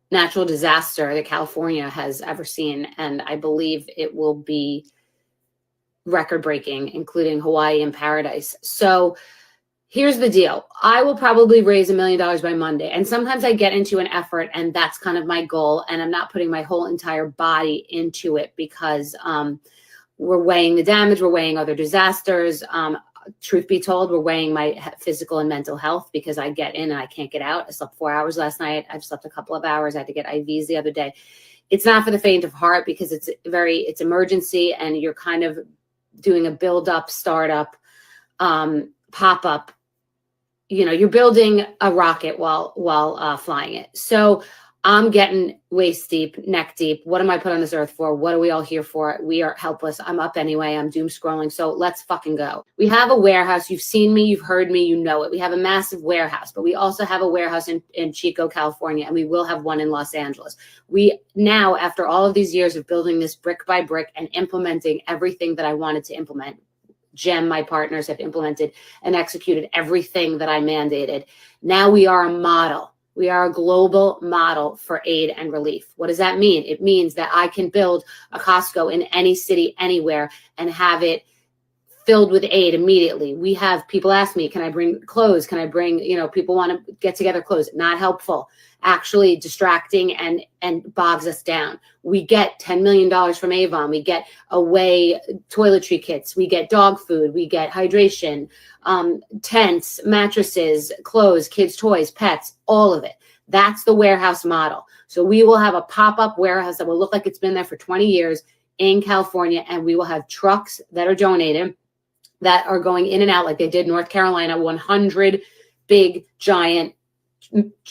natural disaster that California has ever seen. And I believe it will be record breaking, including Hawaii and Paradise. So here's the deal. I will probably raise $1 million by Monday. And sometimes I get into an effort and that's kind of my goal. And I'm not putting my whole entire body into it because we're weighing the damage. We're weighing other disasters. Truth be told, we're weighing my physical and mental health because I get in and I can't get out. I slept 4 hours last night. I've slept a couple of hours. I had to get IVs the other day. It's not for the faint of heart because it's emergency and you're kind of doing a build up, startup, pop up. You know, you're building a rocket while flying it. So I'm getting waist deep, neck deep. What am I put on this earth for? What are we all here for? We are helpless. I'm up anyway. I'm doom scrolling. So let's fucking go. We have a warehouse. You've seen me. You've heard me. You know it. We have a massive warehouse, but we also have a warehouse in Chico, California, and we will have one in Los Angeles. We now, after all of these years of building this brick by brick and implementing everything that I wanted to implement, Jem, my partners, have implemented and executed everything that I mandated. Now we are a model. We are a global model for aid and relief. What does that mean? It means that I can build a Costco in any city, anywhere, and have it filled with aid immediately. We have people ask me, can I bring clothes? Can I bring, people want to get together clothes. Not helpful. Actually distracting and bogs us down. We get $10 million from Avon. We get away toiletry kits. We get dog food. We get hydration, tents, mattresses, clothes, kids' toys, pets, all of it. That's the warehouse model. So we will have a pop-up warehouse that will look like it's been there for 20 years in California, and we will have trucks that are donated that are going in and out like they did North Carolina, 100 big, giant,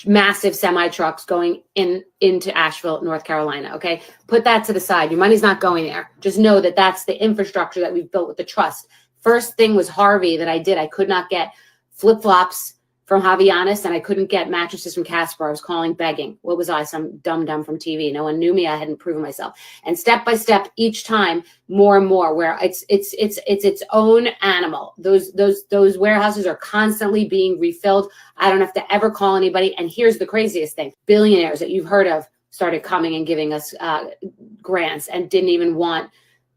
massive semi trucks going into Asheville, North Carolina. Okay. Put that to the side. Your money's not going there. Just know that that's the infrastructure that we've built with the trust. First thing was Harvey that I did. I could not get flip-flops from Javianis and I couldn't get mattresses from Casper. I was calling, begging. What was I? Some dumb from TV. No one knew me. I hadn't proven myself. And step by step, each time, more and more, where it's its own animal. Those warehouses are constantly being refilled. I don't have to ever call anybody. And here's the craziest thing: billionaires that you've heard of started coming and giving us grants and didn't even want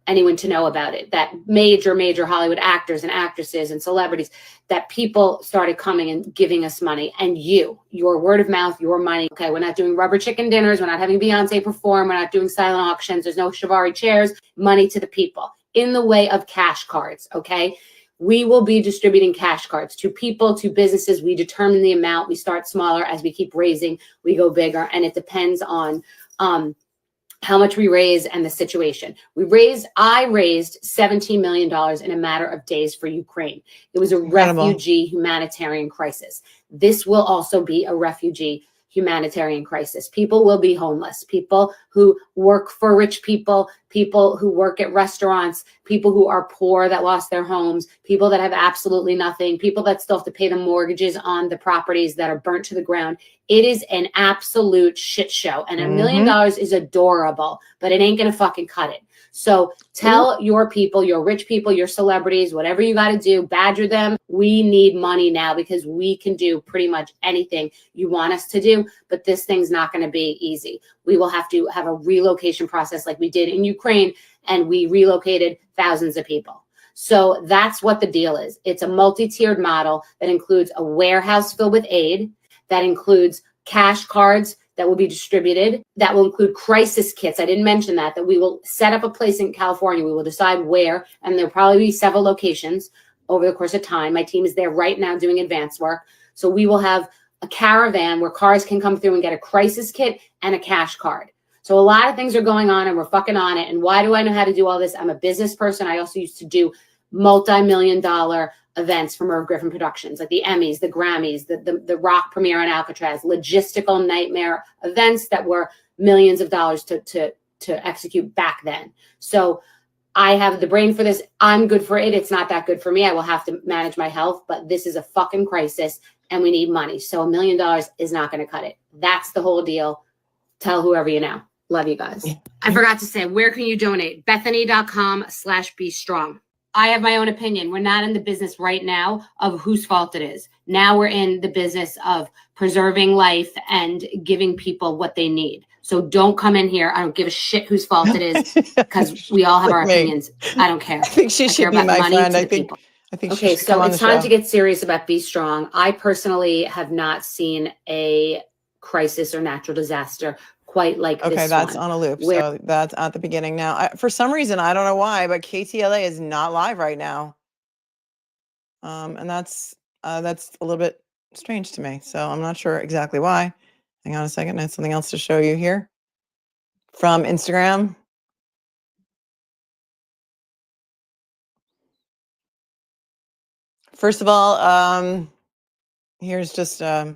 anyone to know about it. That major Hollywood actors and actresses and celebrities, that people started coming and giving us money. And your word of mouth, your money. Okay, we're not doing rubber chicken dinners. We're not having Beyonce perform. We're not doing silent auctions. There's no Shivari chairs. Money to the people in the way of cash cards. Okay, We will be distributing cash cards to people, to businesses. We determine the amount. We start smaller. As we keep raising, we go bigger. And it depends on how much we raise and the situation. I raised $17 million in a matter of days for Ukraine. It was a refugee humanitarian crisis. This will also be a refugee humanitarian crisis. People will be homeless. People who work for rich people, people who work at restaurants, people who are poor that lost their homes, people that have absolutely nothing, people that still have to pay the mortgages on the properties that are burnt to the ground. It is an absolute shit show. And $1 million is adorable, but it ain't going to fucking cut it. So tell your people, your rich people, your celebrities, whatever you got to do, badger them. We need money now because we can do pretty much anything you want us to do. But this thing's not going to be easy. We will have to have a relocation process like we did in Ukraine, and we relocated thousands of people. So that's what the deal is. It's a multi-tiered model that includes a warehouse filled with aid, that includes cash cards that will be distributed, that will include crisis kits. I didn't mention that we will set up a place in California. We will decide where, and there'll probably be several locations over the course of time. My team is there right now doing advanced work. So we will have a caravan where cars can come through and get a crisis kit and a cash card. So a lot of things are going on and we're fucking on it. And why do I know how to do all this? I'm a business person. I also used to do multi-million-dollar events for Merv Griffin Productions, like the Emmys, the Grammys, the rock premiere on Alcatraz, logistical nightmare events that were millions of dollars to execute back then. So I have the brain for this. I'm good for it. It's not that good for me. I will have to manage my health, but this is a fucking crisis and we need money. So $1 million is not going to cut it. That's the whole deal. Tell whoever you know. Love you guys. I forgot to say, where can you donate? Bethenny.com/be-strong. I have my own opinion. We're not in the business right now of whose fault it is. Now we're in the business of preserving life and giving people what they need. So don't come in here. I don't give a shit whose fault it is because we all have our opinions. I don't care. I think she should be my friend. I think okay, so it's time to get serious about Be Strong. I personally have not seen a crisis or natural disaster quite like this one. Okay, that's on a loop. So that's at the beginning now. For some reason, I don't know why, but KTLA is not live right now. And that's a little bit strange to me. So I'm not sure exactly why. Hang on a second. I have something else to show you here from Instagram. First of all, here's just I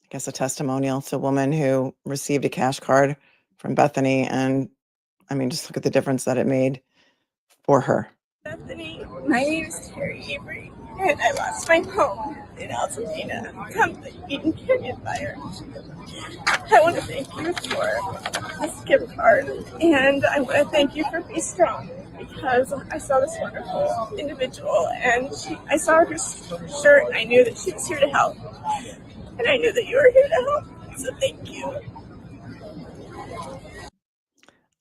guess a testimonial. It's a woman who received a cash card from Bethenny, and I mean, just look at the difference that it made for her. Bethenny, my name is Terry Avery, and I lost my home in Altadena from the Eden Canyon fire. I want to thank you for this gift card, and I want to thank you for Be Strong, because I saw this wonderful individual, and I saw her shirt, and I knew that she was here to help. And I knew that you were here to help. So thank you.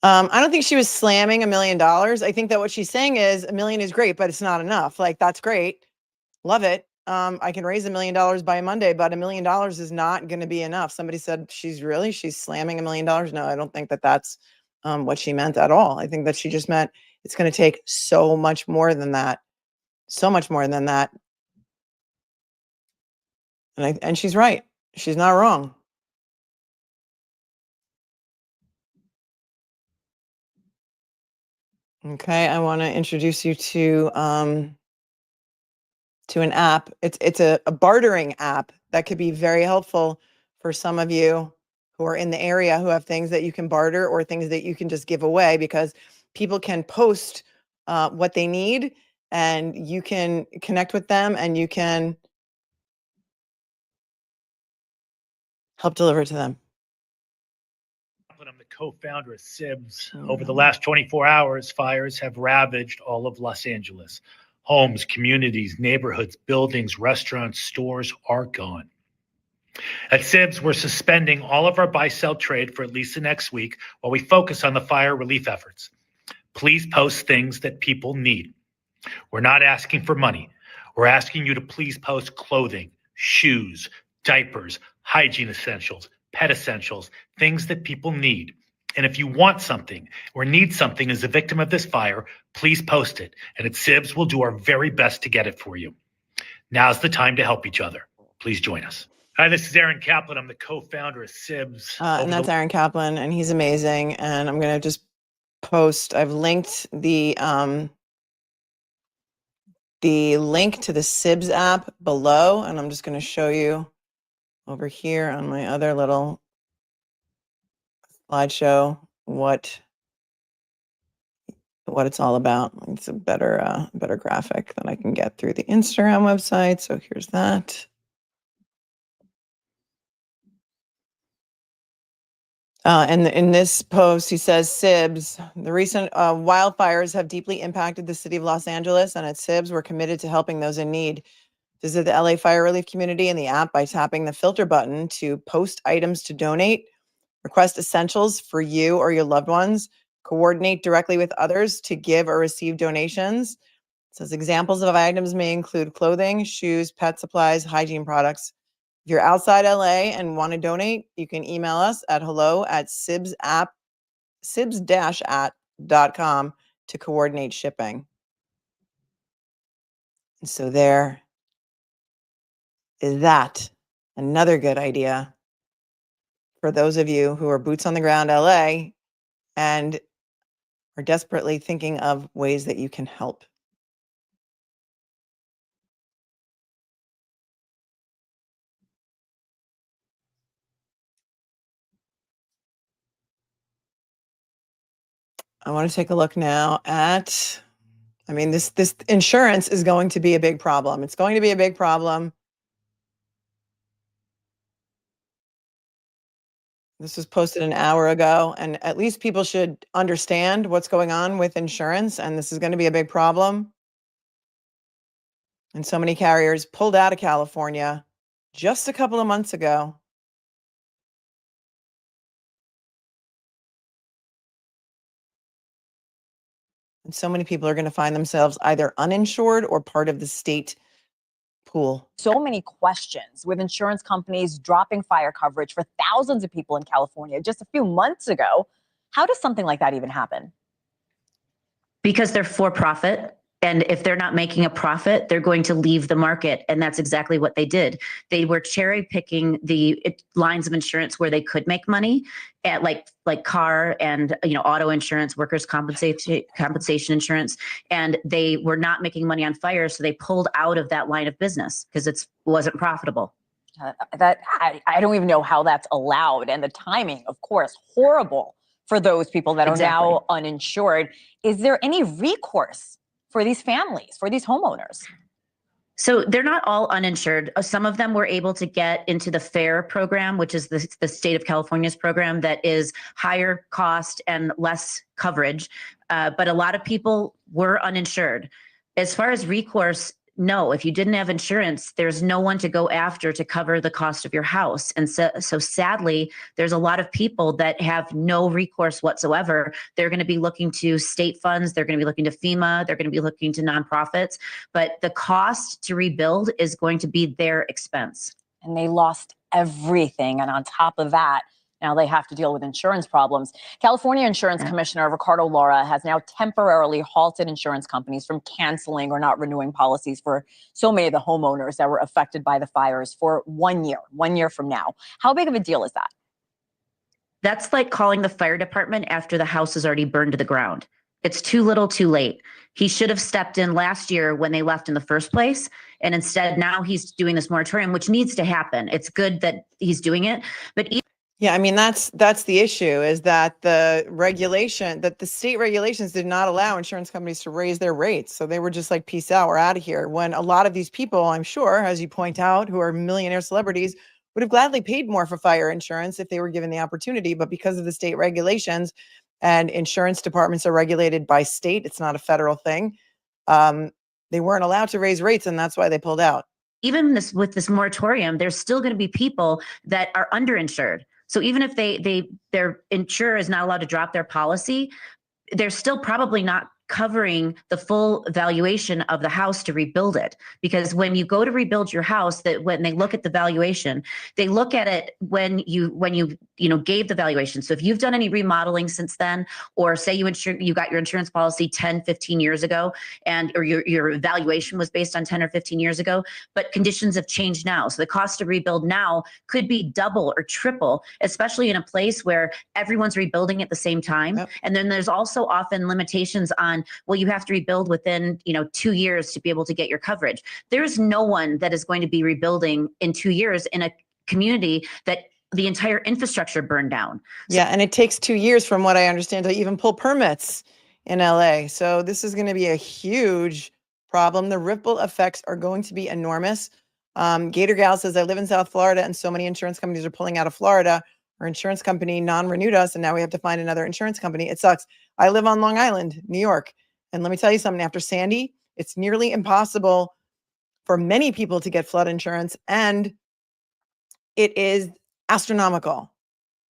I don't think she was slamming $1 million. I think that what she's saying is $1 million is great, but it's not enough. Like, that's great. Love it. I can raise $1 million by Monday, but $1 million is not going to be enough. Somebody said she's slamming $1 million. No, I don't think that that's what she meant at all. I think that she just meant it's going to take so much more than that. So much more than that. And she's right. She's not wrong. Okay, I want to introduce you to an app. It's a bartering app that could be very helpful for some of you who are in the area who have things that you can barter or things that you can just give away, because people can post what they need and you can connect with them and you can help deliver it to them. I'm the co-founder of SIBS. Over the last 24 hours, fires have ravaged all of Los Angeles. Homes, communities, neighborhoods, buildings, restaurants, stores are gone. At SIBS, we're suspending all of our buy-sell trade for at least the next week while we focus on the fire relief efforts. Please post things that people need. We're not asking for money. We're asking you to please post clothing, shoes, diapers, hygiene essentials, pet essentials, things that people need. And if you want something or need something as a victim of this fire, please post it. And at SIBS, we'll do our very best to get it for you. Now's the time to help each other. Please join us. Hi, this is Aaron Kaplan. I'm the co-founder of SIBS. And that's Aaron Kaplan, and he's amazing. And I'm going to just post, I've linked the link to the SIBS app below, and I'm just going to show you over here on my other little slideshow what it's all about. It's a better graphic than I can get through the Instagram website. So here's that. And in this post, he says, SIBS, the recent wildfires have deeply impacted the city of Los Angeles, and at SIBS, we're committed to helping those in need. Visit the LA Fire Relief Community in the app by tapping the filter button to post items to donate, request essentials for you or your loved ones, coordinate directly with others to give or receive donations. It says examples of items may include clothing, shoes, pet supplies, hygiene products. If you're outside LA and want to donate, you can email us at hello@sibs-at.com to coordinate shipping. And so there is that. Another good idea for those of you who are boots on the ground LA and are desperately thinking of ways that you can help. I want to take a look now at, I mean, this insurance is going to be a big problem. It's going to be a big problem. This was posted an hour ago, and at least people should understand what's going on with insurance, and this is going to be a big problem. And so many carriers pulled out of California just a couple of months ago. And so many people are going to find themselves either uninsured or part of the state pool. So many questions with insurance companies dropping fire coverage for thousands of people in California just a few months ago. How does something like that even happen? Because they're for profit. And if they're not making a profit, they're going to leave the market. And that's exactly what they did. They were cherry picking the lines of insurance where they could make money, at like car and auto insurance, workers' compensation insurance. And they were not making money on fire. So they pulled out of that line of business because it wasn't profitable. I don't even know how that's allowed. And the timing, of course, horrible for those people that are now uninsured. Is there any recourse for these families, for these homeowners? So they're not all uninsured. Some of them were able to get into the FAIR program, which is the state of California's program that is higher cost and less coverage. But a lot of people were uninsured. As far as recourse, no, if you didn't have insurance, there's no one to go after to cover the cost of your house. And so sadly, there's a lot of people that have no recourse whatsoever. They're going to be looking to state funds. They're going to be looking to FEMA. They're going to be looking to nonprofits. But the cost to rebuild is going to be their expense. And they lost everything. And on top of that, now they have to deal with insurance problems. California Insurance Commissioner Ricardo Lara has now temporarily halted insurance companies from canceling or not renewing policies for so many of the homeowners that were affected by the fires for 1 year from now. How big of a deal is that? That's like calling the fire department after the house is already burned to the ground. It's too little, too late. He should have stepped in last year when they left in the first place. And instead, now he's doing this moratorium, which needs to happen. It's good that he's doing it. But yeah, I mean, that's the issue, is that the state regulations did not allow insurance companies to raise their rates. So they were just like, peace out, we're out of here. When a lot of these people, I'm sure, as you point out, who are millionaire celebrities, would have gladly paid more for fire insurance if they were given the opportunity. But because of the state regulations, and insurance departments are regulated by state, it's not a federal thing, they weren't allowed to raise rates, and that's why they pulled out. Even with this moratorium, there's still going to be people that are underinsured. So even if their insurer is not allowed to drop their policy, they're still probably not covering the full valuation of the house to rebuild it. Because when you go to rebuild your house, that when they look at the valuation, they look at it when you gave the valuation. So if you've done any remodeling since then, or say you got your insurance policy 10, 15 years ago, or your valuation was based on 10 or 15 years ago, but conditions have changed now. So the cost to rebuild now could be double or triple, especially in a place where everyone's rebuilding at the same time. Yep. And then there's also often limitations on, well, you have to rebuild within 2 years to be able to get your coverage. There's no one that is going to be rebuilding in 2 years in a community that the entire infrastructure burned down. Yeah, and it takes 2 years from what I understand to even pull permits in LA. So this is going to be a huge problem. The ripple effects are going to be enormous. Gator Gal says, I live in South Florida and so many insurance companies are pulling out of Florida. Our insurance company non-renewed us and now we have to find another insurance company. It sucks. I live on Long Island, New York. And let me tell you something, after Sandy, it's nearly impossible for many people to get flood insurance, and it is astronomical.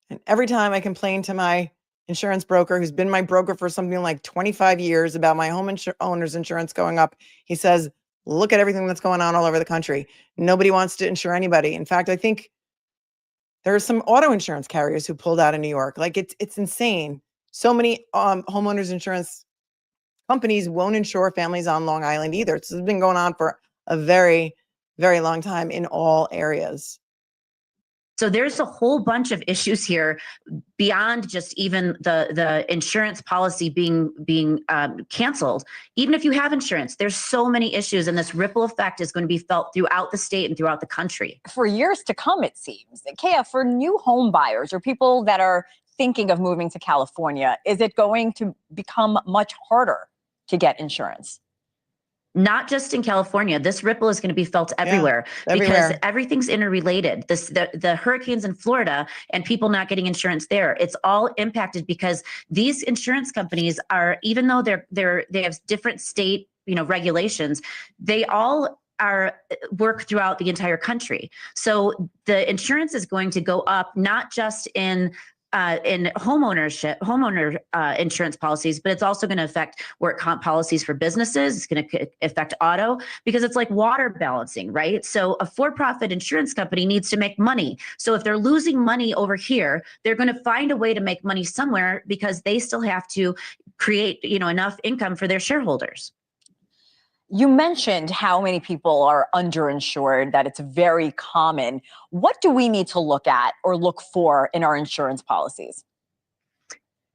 And every time I complain to my insurance broker, who's been my broker for something like 25 years, about my owner's insurance going up, he says, look at everything that's going on all over the country. Nobody wants to insure anybody. In fact, I think there are some auto insurance carriers who pulled out of New York. Like it's insane. So many homeowners insurance companies won't insure families on Long Island either. This has been going on for a very, very long time in all areas. So there's a whole bunch of issues here beyond just even the insurance policy being canceled. Even if you have insurance, there's so many issues, and this ripple effect is going to be felt throughout the state and throughout the country For years to come, it seems. Kea, for new home buyers or people that are thinking of moving to California, is it going to become much harder to get insurance? Not just in California. This ripple is going to be felt everywhere, because everything's interrelated. The hurricanes in Florida and people not getting insurance there, it's all impacted because these insurance companies are, even though they have different state regulations, they all work throughout the entire country. So the insurance is going to go up, not just in homeowner insurance policies, but it's also going to affect work comp policies for businesses. It's going to affect auto, because it's like water balancing, right? So a for-profit insurance company needs to make money. So if they're losing money over here, they're going to find a way to make money somewhere, because they still have to create, enough income for their shareholders. You mentioned how many people are underinsured, that it's very common. What do we need to look at or look for in our insurance policies?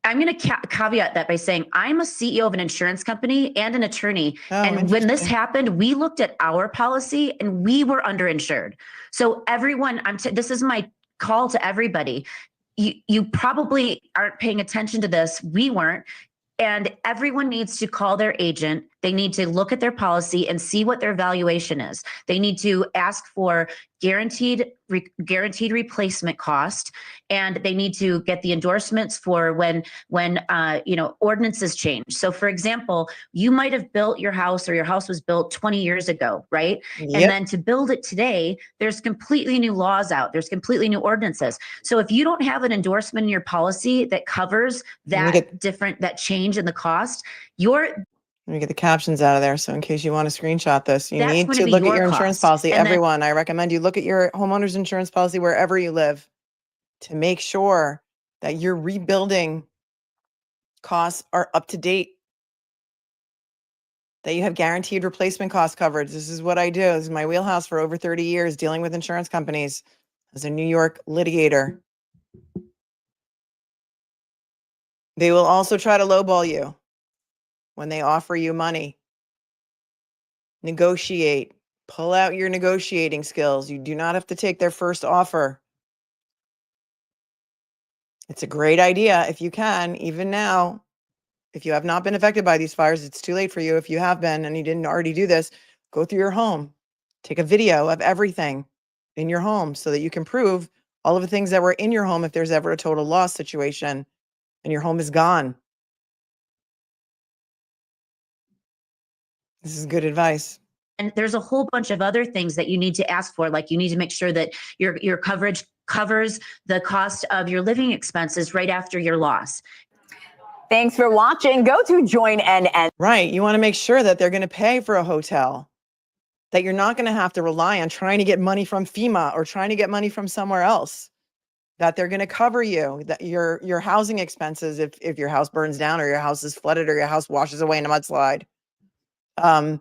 I'm going to caveat that by saying I'm a CEO of an insurance company and an attorney. And when this happened, we looked at our policy and we were underinsured. So everyone, this is my call to everybody. You probably aren't paying attention to this. We weren't. And everyone needs to call their agent. They need to look at their policy and see what their valuation is. They need to ask for guaranteed replacement cost, and they need to get the endorsements for when ordinances change. So, for example, you might have built your house, or your house was built 20 years ago, right? Yep. And then to build it today, there's completely new laws out. There's completely new ordinances. So if you don't have an endorsement in your policy that covers that change in the cost, let me get the captions out of there. So in case you want to screenshot this, you need to look at your insurance policy. And Everyone, I recommend you look at your homeowner's insurance policy wherever you live, to make sure that your rebuilding costs are up to date, that you have guaranteed replacement cost coverage. This is what I do. This is my wheelhouse for over 30 years, dealing with insurance companies as a New York litigator. They will also try to lowball you when they offer you money. Negotiate. Pull out your negotiating skills. You do not have to take their first offer. It's a great idea if you can, even now. If you have not been affected by these fires, it's too late for you. If you have been and you didn't already do this, go through your home. Take a video of everything in your home so that you can prove all of the things that were in your home if there's ever a total loss situation and your home is gone. This is good advice. And there's a whole bunch of other things that you need to ask for. Like, you need to make sure that your coverage covers the cost of your living expenses right after your loss. Thanks for watching. Go to joinnn. Right. You want to make sure that they're going to pay for a hotel, that you're not going to have to rely on trying to get money from FEMA or trying to get money from somewhere else, that they're going to cover you, that your housing expenses if your house burns down or your house is flooded or your house washes away in a mudslide. And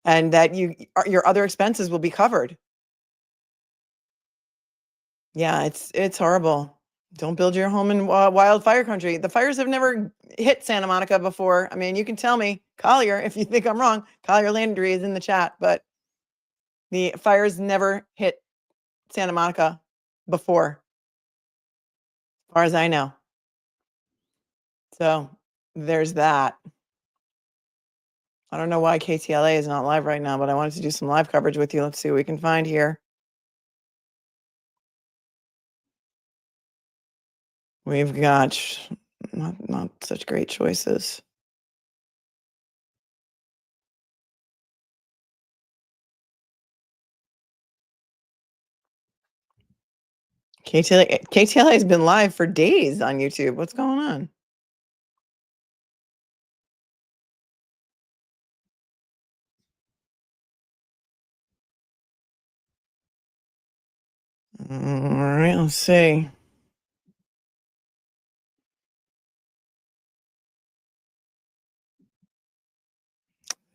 that your other expenses will be covered. Yeah, it's horrible. Don't build your home in wildfire country. The fires have never hit Santa Monica before. I mean, you can tell me, Collier, if you think I'm wrong. Collier Landry is in the chat, but the fires never hit Santa Monica before, as far as I know. So there's that. I don't know why KTLA is not live right now, but I wanted to do some live coverage with you. Let's see what we can find here. We've got not such great choices. KTLA has been live for days on YouTube. What's going on? All right, let's see.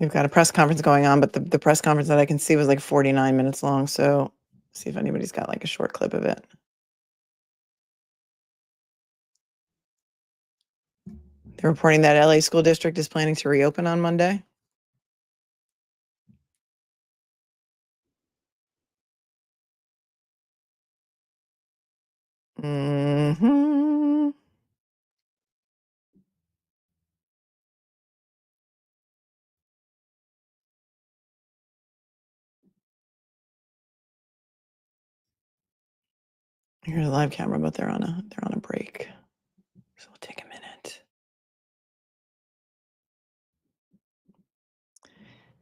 We've got a press conference going on, but the press conference that I can see was like 49 minutes long. So see if anybody's got like a short clip of it. They're reporting that LA school district is planning to reopen on Monday. Mm-hmm. Here's a live camera, but they're on a break. So we'll take a minute.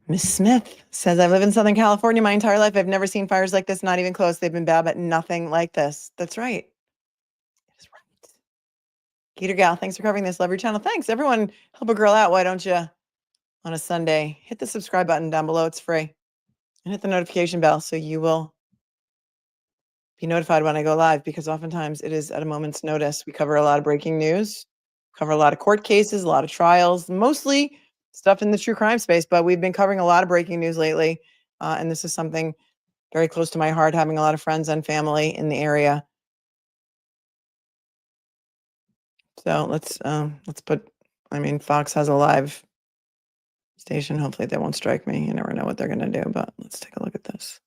Miss Smith says, I live in Southern California my entire life. I've never seen fires like this, not even close. They've been bad, but nothing like this. That's right. That's right. Gator Gal, thanks for covering this. Love your channel. Thanks. Everyone, help a girl out. Why don't you, on a Sunday, hit the subscribe button down below. It's free. And hit the notification bell so you will be notified when I go live, because oftentimes it is at a moment's notice. We cover a lot of breaking news, cover a lot of court cases, a lot of trials, mostly stuff in the true crime space, but we've been covering a lot of breaking news lately. And this is something very close to my heart, having a lot of friends and family in the area. So let's put, I mean, Fox has a live station. Hopefully they won't strike me. You never know what they're going to do, but let's take a look at this.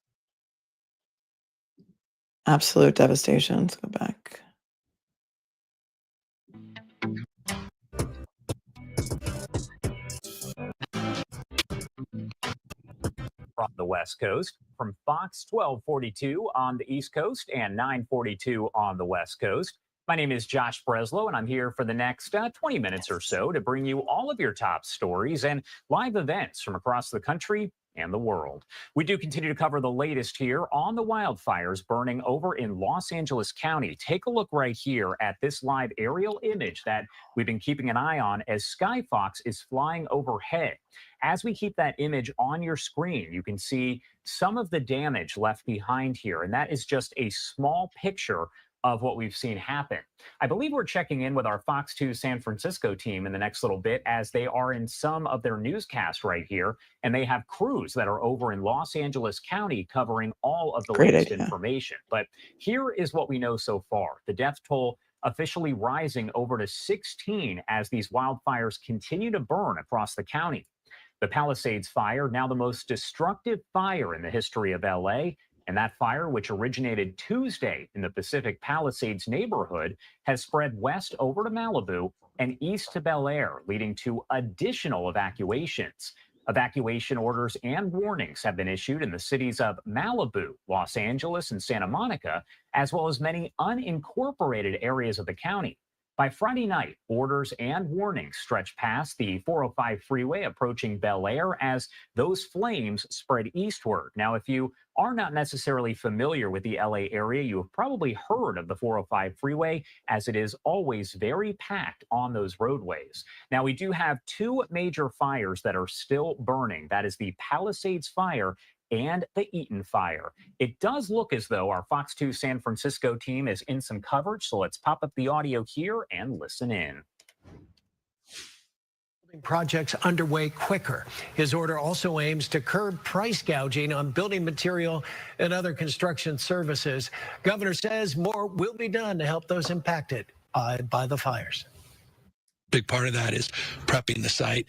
Absolute devastation. Let's go back. From the West Coast, from Fox 1242 on the East Coast and 942 on the West Coast. My name is Josh Breslow, and I'm here for the next 20 minutes or so to bring you all of your top stories and live events from across the country and the world. We do continue to cover the latest here on the wildfires burning over in Los Angeles County. Take a look right here at this live aerial image that we've been keeping an eye on as Skyfox is flying overhead. As we keep that image on your screen, you can see some of the damage left behind here, and that is just a small picture of what we've seen happen. I believe we're checking in with our Fox 2 San Francisco team in the next little bit, as they are in some of their newscasts right here, and they have crews that are over in Los Angeles County covering all of the latest information. But here is what we know so far. The death toll officially rising over to 16 as these wildfires continue to burn across the county. The Palisades fire, now the most destructive fire in the history of LA. And that fire, which originated Tuesday in the Pacific Palisades neighborhood, has spread west over to Malibu and east to Bel Air, leading to additional evacuations. Evacuation orders and warnings have been issued in the cities of Malibu, Los Angeles, and Santa Monica, as well as many unincorporated areas of the county. By Friday night, orders and warnings stretch past the 405 freeway approaching Bel Air as those flames spread eastward. Now, if you are not necessarily familiar with the LA area, you have probably heard of the 405 freeway, as it is always very packed on those roadways. Now, we do have two major fires that are still burning. That is the Palisades fire and the Eaton fire. It does look as though our Fox 2 San Francisco team is in some coverage, so let's pop up the audio here and listen in. Projects underway quicker. His order also aims to curb price gouging on building material and other construction services. Governor says more will be done to help those impacted by the fires. Big part of that is prepping the site,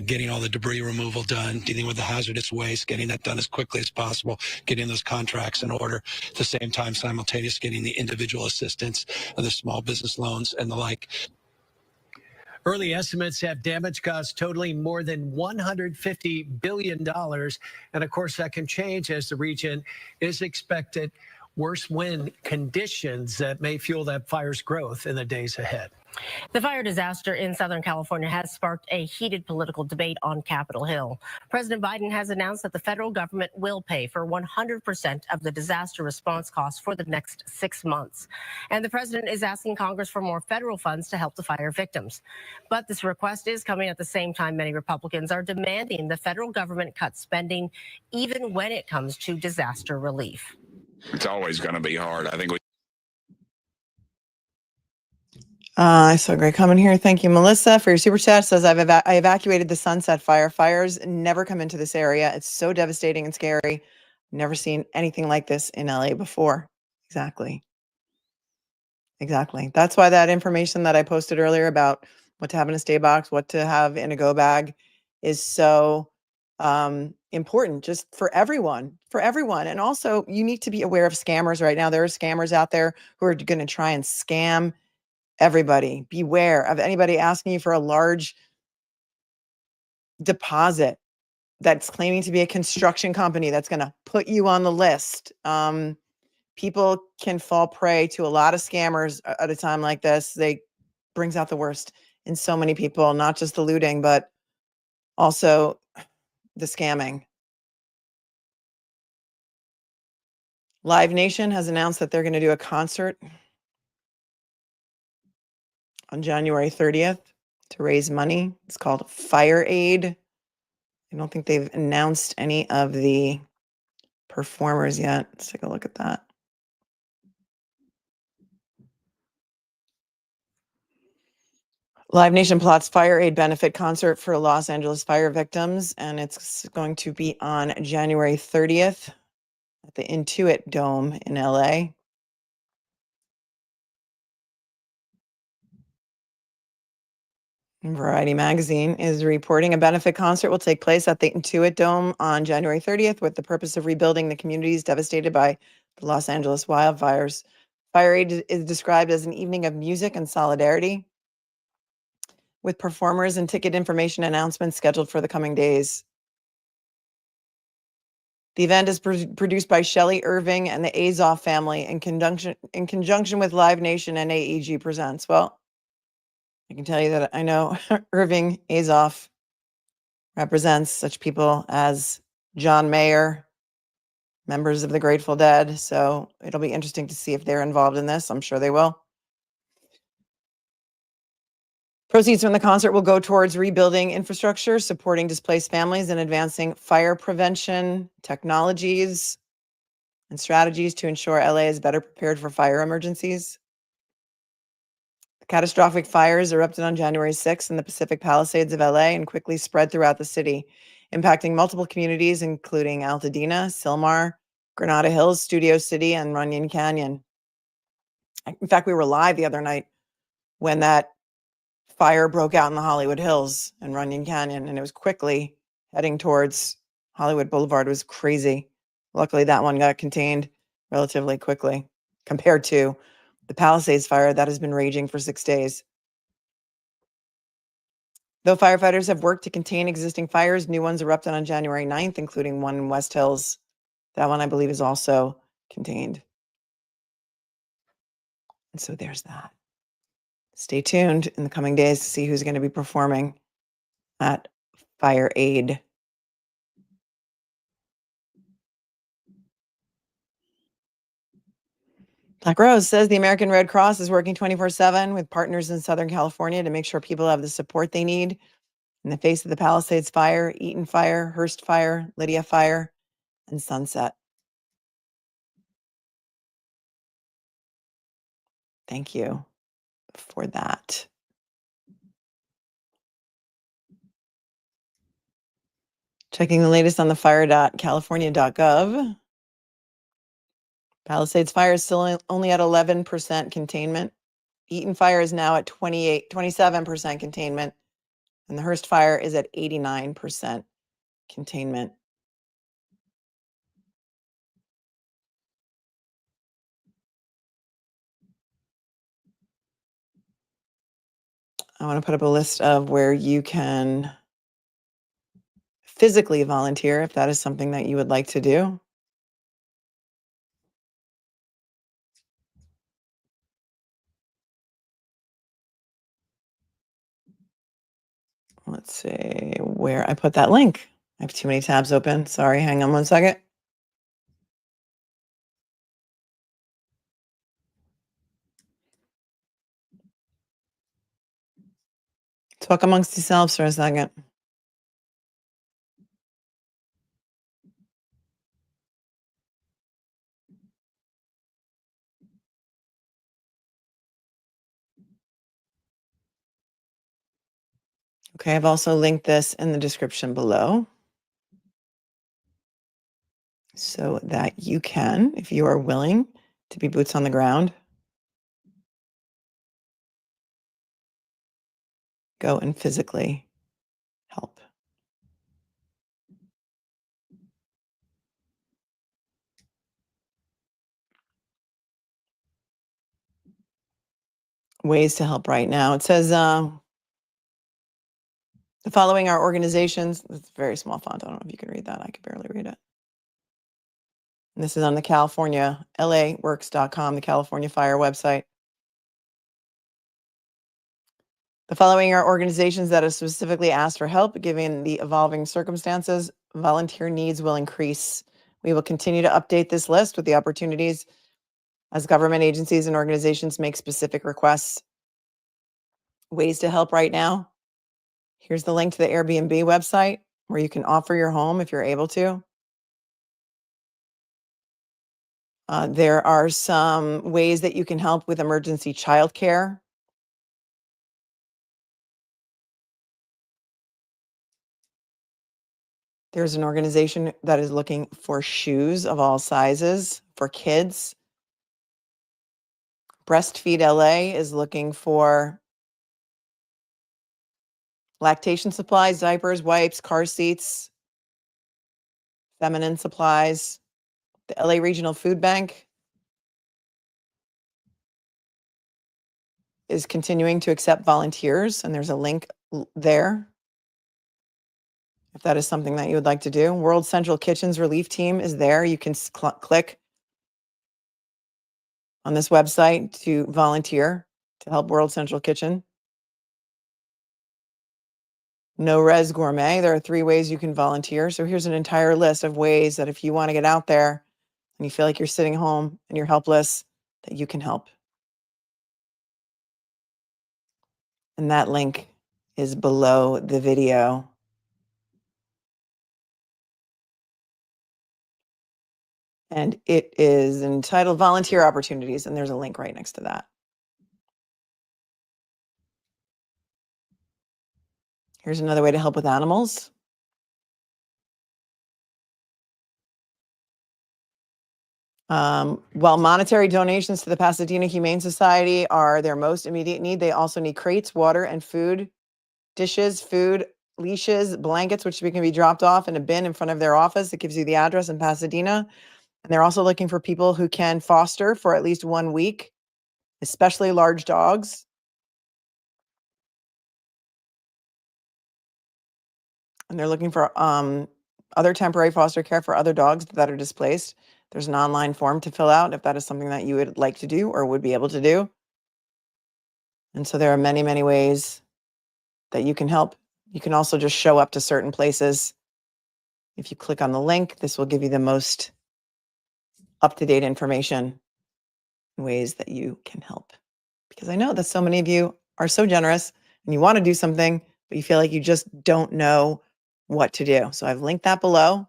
getting all the debris removal done, dealing with the hazardous waste, getting that done as quickly as possible, getting those contracts in order. At the same time, simultaneous getting the individual assistance of the small business loans and the like. Early estimates have damage costs totaling more than $150 billion. And of course, that can change as the region is expected worse wind conditions that may fuel that fire's growth in the days ahead. The fire disaster in Southern California has sparked a heated political debate on Capitol Hill. President Biden has announced that the federal government will pay for 100% of the disaster response costs for the next 6 months. And the president is asking Congress for more federal funds to help the fire victims. But this request is coming at the same time many Republicans are demanding the federal government cut spending, even when it comes to disaster relief. It's always going to be hard. I think I saw a great comment here. Thank you, Melissa, for your super chat. Says I evacuated the Sunset Fire. Fires never come into this area. It's so devastating and scary. Never seen anything like this in LA before. Exactly. That's why that information that I posted earlier about what to have in a stay box, what to have in a go bag is so important just for everyone. And also you need to be aware of scammers right now. There are scammers out there who are going to try and scam everybody. Beware of anybody asking you for a large deposit that's claiming to be a construction company that's going to put you on the list. People can fall prey to a lot of scammers at a time like this. They brings out the worst in so many people, not just the looting, but also the scamming. Live Nation has announced that they're going to do a concert on January 30th to raise money. It's called Fire Aid. I don't think they've announced any of the performers yet. Let's take a look at that. Live Nation plots Fire Aid benefit concert for Los Angeles fire victims, and it's going to be on January 30th at the Intuit Dome in LA. Variety magazine is reporting a benefit concert will take place at the Intuit Dome on January 30th with the purpose of rebuilding the communities devastated by the Los Angeles wildfires. Fire Aid is described as an evening of music and solidarity with performers and ticket information announcements scheduled for the coming days. The event is produced by Shelley Irving and the Azoff family in conjunction with Live Nation and AEG Presents. Well, I can tell you that I know Irving Azoff represents such people as John Mayer, members of the Grateful Dead. So it'll be interesting to see if they're involved in this. I'm sure they will. Proceeds from the concert will go towards rebuilding infrastructure, supporting displaced families, and advancing fire prevention technologies and strategies to ensure LA is better prepared for fire emergencies. Catastrophic fires erupted on January 6th in the Pacific Palisades of LA and quickly spread throughout the city, impacting multiple communities, including Altadena, Sylmar, Granada Hills, Studio City, and Runyon Canyon. In fact, we were live the other night when that fire broke out in the Hollywood Hills and Runyon Canyon, and it was quickly heading towards Hollywood Boulevard. It was crazy. Luckily, that one got contained relatively quickly compared to the Palisades fire that has been raging for 6 days. Though firefighters have worked to contain existing fires, new ones erupted on January 9th, including one in West Hills. That one, I believe, is also contained. And so there's that. Stay tuned in the coming days to see who's going to be performing at Fire Aid. Black Rose says the American Red Cross is working 24/7 with partners in Southern California to make sure people have the support they need in the face of the Palisades Fire, Eaton Fire, Hearst Fire, Lydia Fire, and Sunset. Thank you for that. Checking the latest on the fire.california.gov. Palisades Fire is still only at 11% containment. Eaton Fire is now at 27% containment. And the Hearst Fire is at 89% containment. I want to put up a list of where you can physically volunteer if that is something that you would like to do. Let's see where I put that link. I have too many tabs open. Sorry, hang on one second. Talk amongst yourselves for a second. Okay, I've also linked this in the description below so that you can, if you are willing to be boots on the ground, go and physically help. Ways to help right now. It says the following are organizations. It's very small font. I don't know if you can read that. I could barely read it. And this is on the California, laworks.com, the California Fire website. The following are organizations that have specifically asked for help. Given the evolving circumstances, volunteer needs will increase. We will continue to update this list with the opportunities as government agencies and organizations make specific requests. Ways to help right now. Here's the link to the Airbnb website where you can offer your home if you're able to. There are some ways that you can help with emergency childcare. There's an organization that is looking for shoes of all sizes for kids. Breastfeed LA is looking for lactation supplies, diapers, wipes, car seats, feminine supplies. The LA Regional Food Bank is continuing to accept volunteers, and there's a link there if that is something that you would like to do. World Central Kitchen's relief team is there. You can click on this website to volunteer to help World Central Kitchen. No Res Gourmet, there are 3 ways you can volunteer. So here's an entire list of ways that if you want to get out there and you feel like you're sitting home and you're helpless, that you can help. And that link is below the video. And it is entitled Volunteer Opportunities, and there's a link right next to that. Here's another way to help with animals. While monetary donations to the Pasadena Humane Society are their most immediate need, they also need crates, water, and food, dishes, food, leashes, blankets, which can be dropped off in a bin in front of their office. It gives you the address in Pasadena. And they're also looking for people who can foster for at least 1 week, especially large dogs. And they're looking for other temporary foster care for other dogs that are displaced. There's an online form to fill out if that is something that you would like to do or would be able to do. And so there are many, many ways that you can help. You can also just show up to certain places. If you click on the link, this will give you the most up-to-date information in ways that you can help. Because I know that so many of you are so generous and you want to do something, but you feel like you just don't know what to do. So I've linked that below.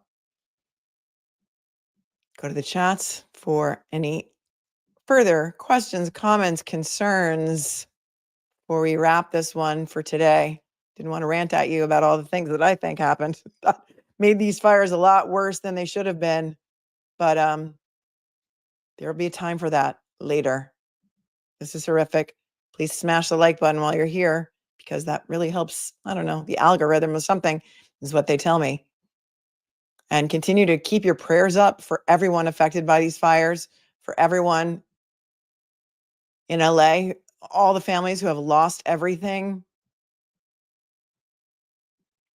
Go to the chats for any further questions, comments, concerns before we wrap this one for today. Didn't want to rant at you about all the things that I think happened. Made these fires a lot worse than they should have been. But there'll be a time for that later. This is horrific. Please smash the like button while you're here, because that really helps, I don't know, the algorithm or something is what they tell me. And continue to keep your prayers up for everyone affected by these fires, for everyone in LA, all the families who have lost everything.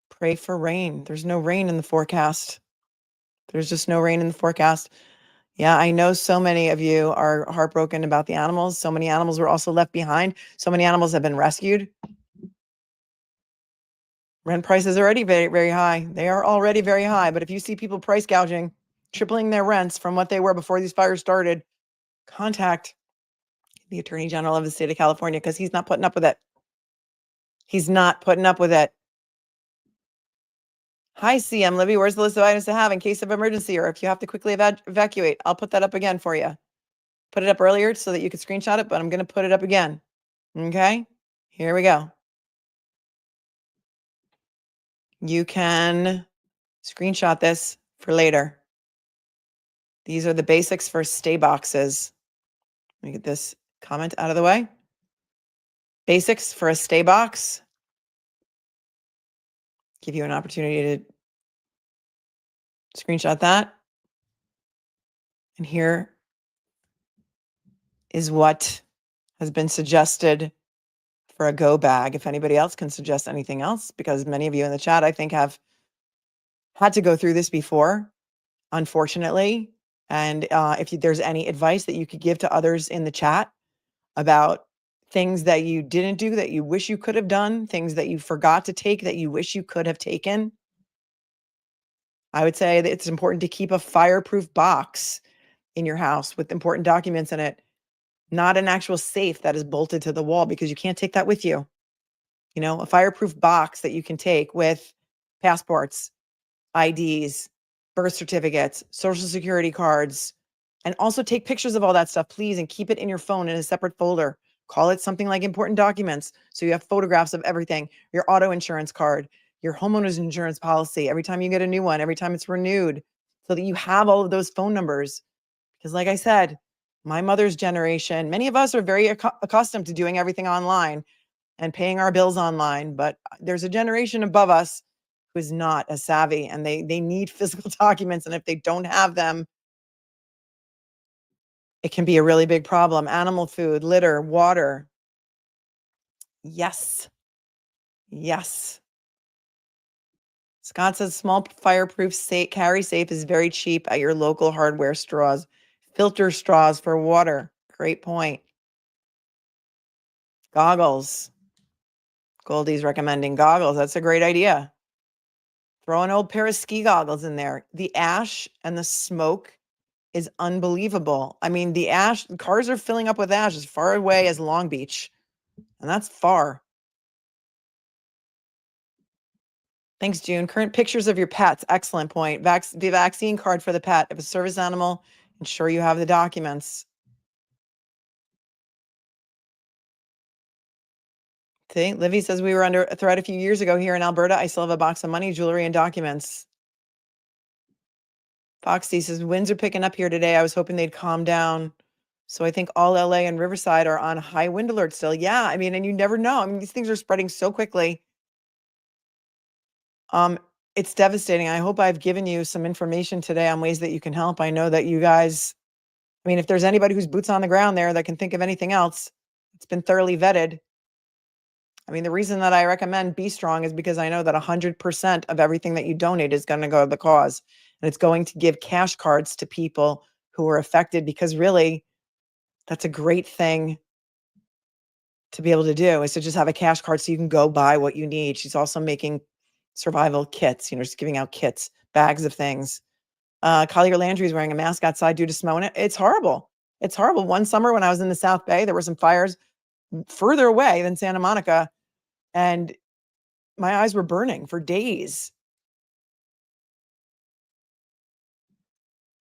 Pray for rain. There's no rain in the forecast. There's just no rain in the forecast. Yeah, I know so many of you are heartbroken about the animals. So many animals were also left behind. So many animals have been rescued. Rent prices are already very, very high. They are already very high. But if you see people price gouging, tripling their rents from what they were before these fires started, contact the Attorney General of the state of California, because he's not putting up with it. He's not putting up with it. Hi, CM Libby. Where's the list of items to have in case of emergency or if you have to quickly evacuate? I'll put that up again for you. Put it up earlier so that you could screenshot it, but I'm going to put it up again. Okay, here we go. You can screenshot this for later. These are the basics for stay boxes. Let me get this comment out of the way. Basics for a stay box. Give you an opportunity to screenshot that. And here is what has been suggested for a go bag. If anybody else can suggest anything else, because many of you in the chat, I think, have had to go through this before, unfortunately. And if there's any advice that you could give to others in the chat about things that you didn't do that you wish you could have done, things that you forgot to take that you wish you could have taken, I would say that it's important to keep a fireproof box in your house with important documents in it, not an actual safe that is bolted to the wall, because you can't take that with you. You know, a fireproof box that you can take with passports, IDs, birth certificates, social security cards, and also take pictures of all that stuff, please, and keep it in your phone in a separate folder. Call it something like important documents. So you have photographs of everything, your auto insurance card, your homeowner's insurance policy, every time you get a new one, every time it's renewed, so that you have all of those phone numbers. Because like I said, my mother's generation, many of us are very accustomed to doing everything online and paying our bills online, but there's a generation above us who is not as savvy, and they need physical documents. And if they don't have them, it can be a really big problem. Animal food, litter, water. Yes. Yes. Scott says small fireproof carry safe is very cheap at your local hardware stores. Filter straws for water. Great point. Goggles. Goldie's recommending goggles. That's a great idea. Throw an old pair of ski goggles in there. The ash and the smoke is unbelievable. I mean, the ash, cars are filling up with ash as far away as Long Beach, and that's far. Thanks, June. Current pictures of your pets. Excellent point. The vaccine card for the pet. If a service animal, ensure you have the documents. See, Livy says we were under threat a few years ago here in Alberta. I still have a box of money, jewelry, and documents. Foxy says winds are picking up here today. I was hoping they'd calm down. So I think all LA and Riverside are on high wind alert still. Yeah, I mean, and you never know. I mean, these things are spreading so quickly. It's devastating. I hope I've given you some information today on ways that you can help. I know that you guys, I mean, if there's anybody who's boots on the ground there that can think of anything else, it's been thoroughly vetted. I mean, the reason that I recommend Be Strong is because I know that 100% of everything that you donate is going to go to the cause. And it's going to give cash cards to people who are affected, because really, that's a great thing to be able to do is to just have a cash card so you can go buy what you need. She's also making survival kits, just giving out kits, bags of things. Collier Landry is wearing a mask outside due to snow, and it's horrible. It's horrible. One summer when I was in the South Bay, there were some fires further away than Santa Monica, and my eyes were burning for days.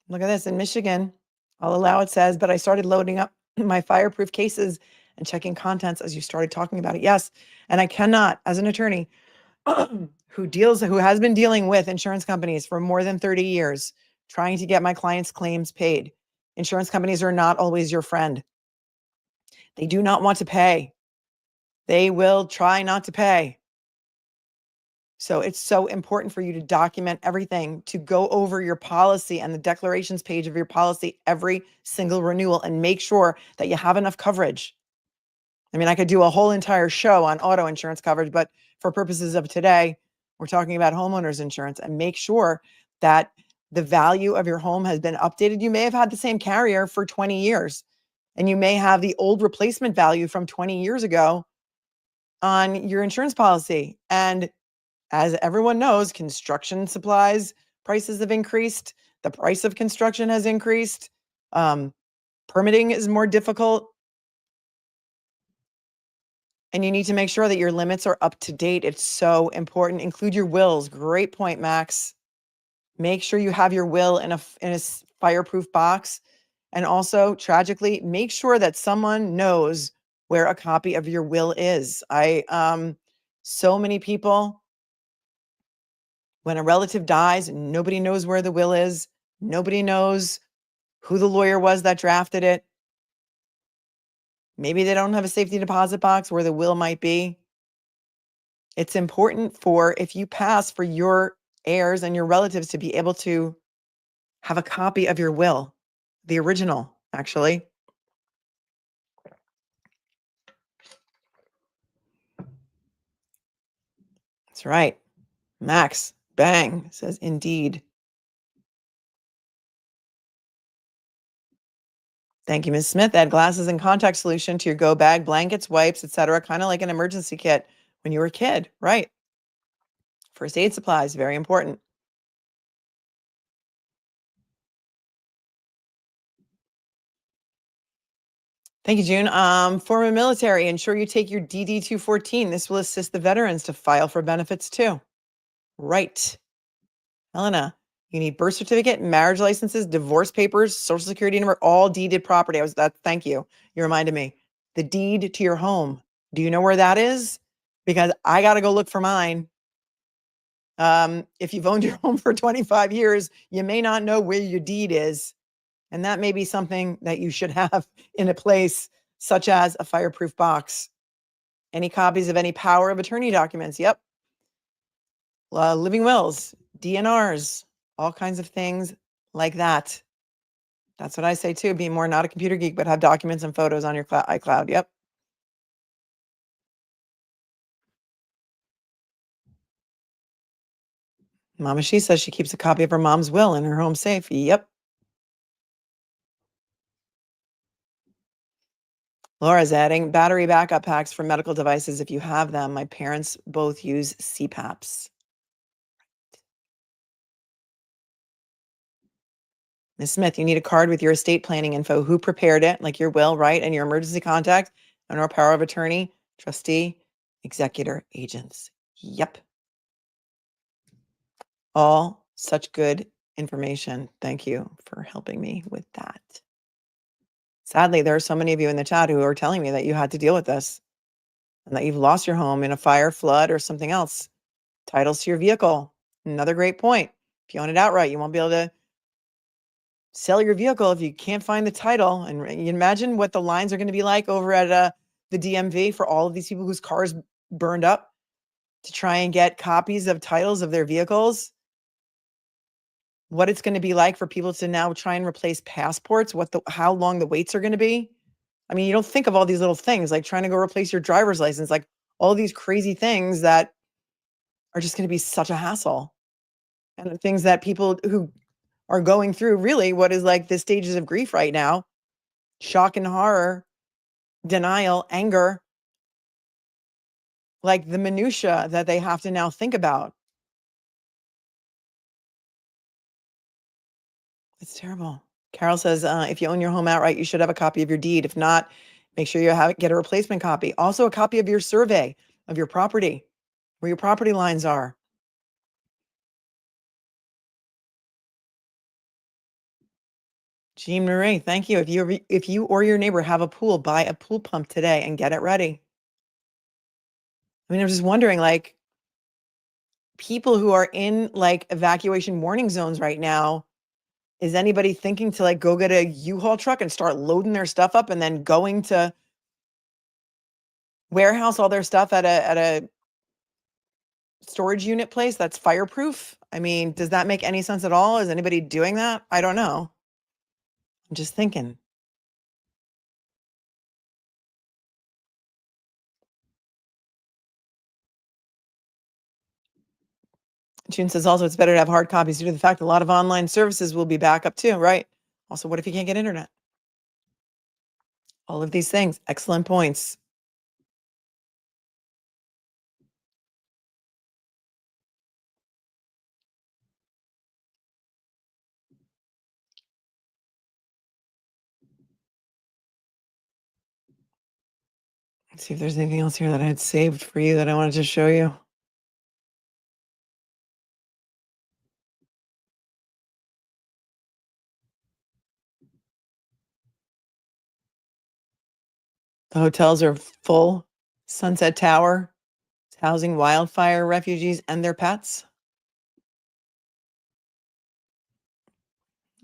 Look at this in Michigan. I'll allow it says, but I started loading up my fireproof cases and checking contents as you started talking about it. Yes. And I cannot, as an attorney who has been dealing with insurance companies for more than 30 years, trying to get my clients' claims paid. Insurance companies are not always your friend. They do not want to pay. They will try not to pay. So it's so important for you to document everything, to go over your policy and the declarations page of your policy every single renewal and make sure that you have enough coverage. I mean, I could do a whole entire show on auto insurance coverage, but for purposes of today, we're talking about homeowners insurance, and make sure that the value of your home has been updated. You may have had the same carrier for 20 years, and you may have the old replacement value from 20 years ago on your insurance policy. And as everyone knows, construction supplies prices have increased. The price of construction has increased. Permitting is more difficult. And you need to make sure that your limits are up to date. It's so important. Include your wills. Great point, Max. Make sure you have your will in a fireproof box. And also, tragically, make sure that someone knows where a copy of your will is. So many people, when a relative dies, nobody knows where the will is. Nobody knows who the lawyer was that drafted it. Maybe they don't have a safety deposit box where the will might be. It's important if you pass, for your heirs and your relatives to be able to have a copy of your will, the original, actually. That's right. Max Bang says, indeed. Thank you, Ms. Smith. Add glasses and contact solution to your go bag, blankets, wipes, etc. Kind of like an emergency kit when you were a kid, right? First aid supplies, very important. Thank you, June. Former military, ensure you take your DD-214. This will assist the veterans to file for benefits too. Right. Helena, you need birth certificate, marriage licenses, divorce papers, social security number, all deeded property. Thank you. You reminded me. The deed to your home. Do you know where that is? Because I got to go look for mine. If you've owned your home for 25 years, you may not know where your deed is. And that may be something that you should have in a place such as a fireproof box. Any copies of any power of attorney documents? Yep. Living wills, DNRs, all kinds of things like that. That's what I say too. Be more not a computer geek, but have documents and photos on your iCloud. Yep. Mama She says she keeps a copy of her mom's will in her home safe. Yep. Laura's adding battery backup packs for medical devices if you have them. My parents both use CPAPs. Ms. Smith, you need a card with your estate planning info, who prepared it, like your will, right? And your emergency contact and our power of attorney, trustee, executor, agents. Yep. All such good information. Thank you for helping me with that. Sadly, there are so many of you in the chat who are telling me that you had to deal with this and that you've lost your home in a fire, flood, or something else. Titles to your vehicle. Another great point. If you own it outright, you won't be able to sell your vehicle if you can't find the title. And you imagine what the lines are going to be like over at the DMV for all of these people whose cars burned up to try and get copies of titles of their vehicles. What it's going to be like for people to now try and replace passports, how long the waits are going to be. I mean, you don't think of all these little things like trying to go replace your driver's license, like all these crazy things that are just going to be such a hassle. And things that people who are going through really what is like the stages of grief right now, shock and horror, denial, anger, like the minutia that they have to now think about. It's terrible. Carol says, if you own your home outright, you should have a copy of your deed. If not, make sure you get a replacement copy. Also a copy of your survey of your property, where your property lines are. Jean Marie, thank you. If you or your neighbor have a pool, buy a pool pump today and get it ready. I mean, I'm just wondering, like, people who are in like evacuation warning zones right now, is anybody thinking to like go get a U-Haul truck and start loading their stuff up and then going to warehouse all their stuff at a storage unit place that's fireproof? I mean, does that make any sense at all? Is anybody doing that? I don't know. I'm just thinking. June says also it's better to have hard copies due to the fact a lot of online services will be back up too, right? Also, what if you can't get internet? All of these things, excellent points. Let's see if there's anything else here that I had saved for you that I wanted to show you. The hotels are full. Sunset Tower is housing wildfire refugees and their pets.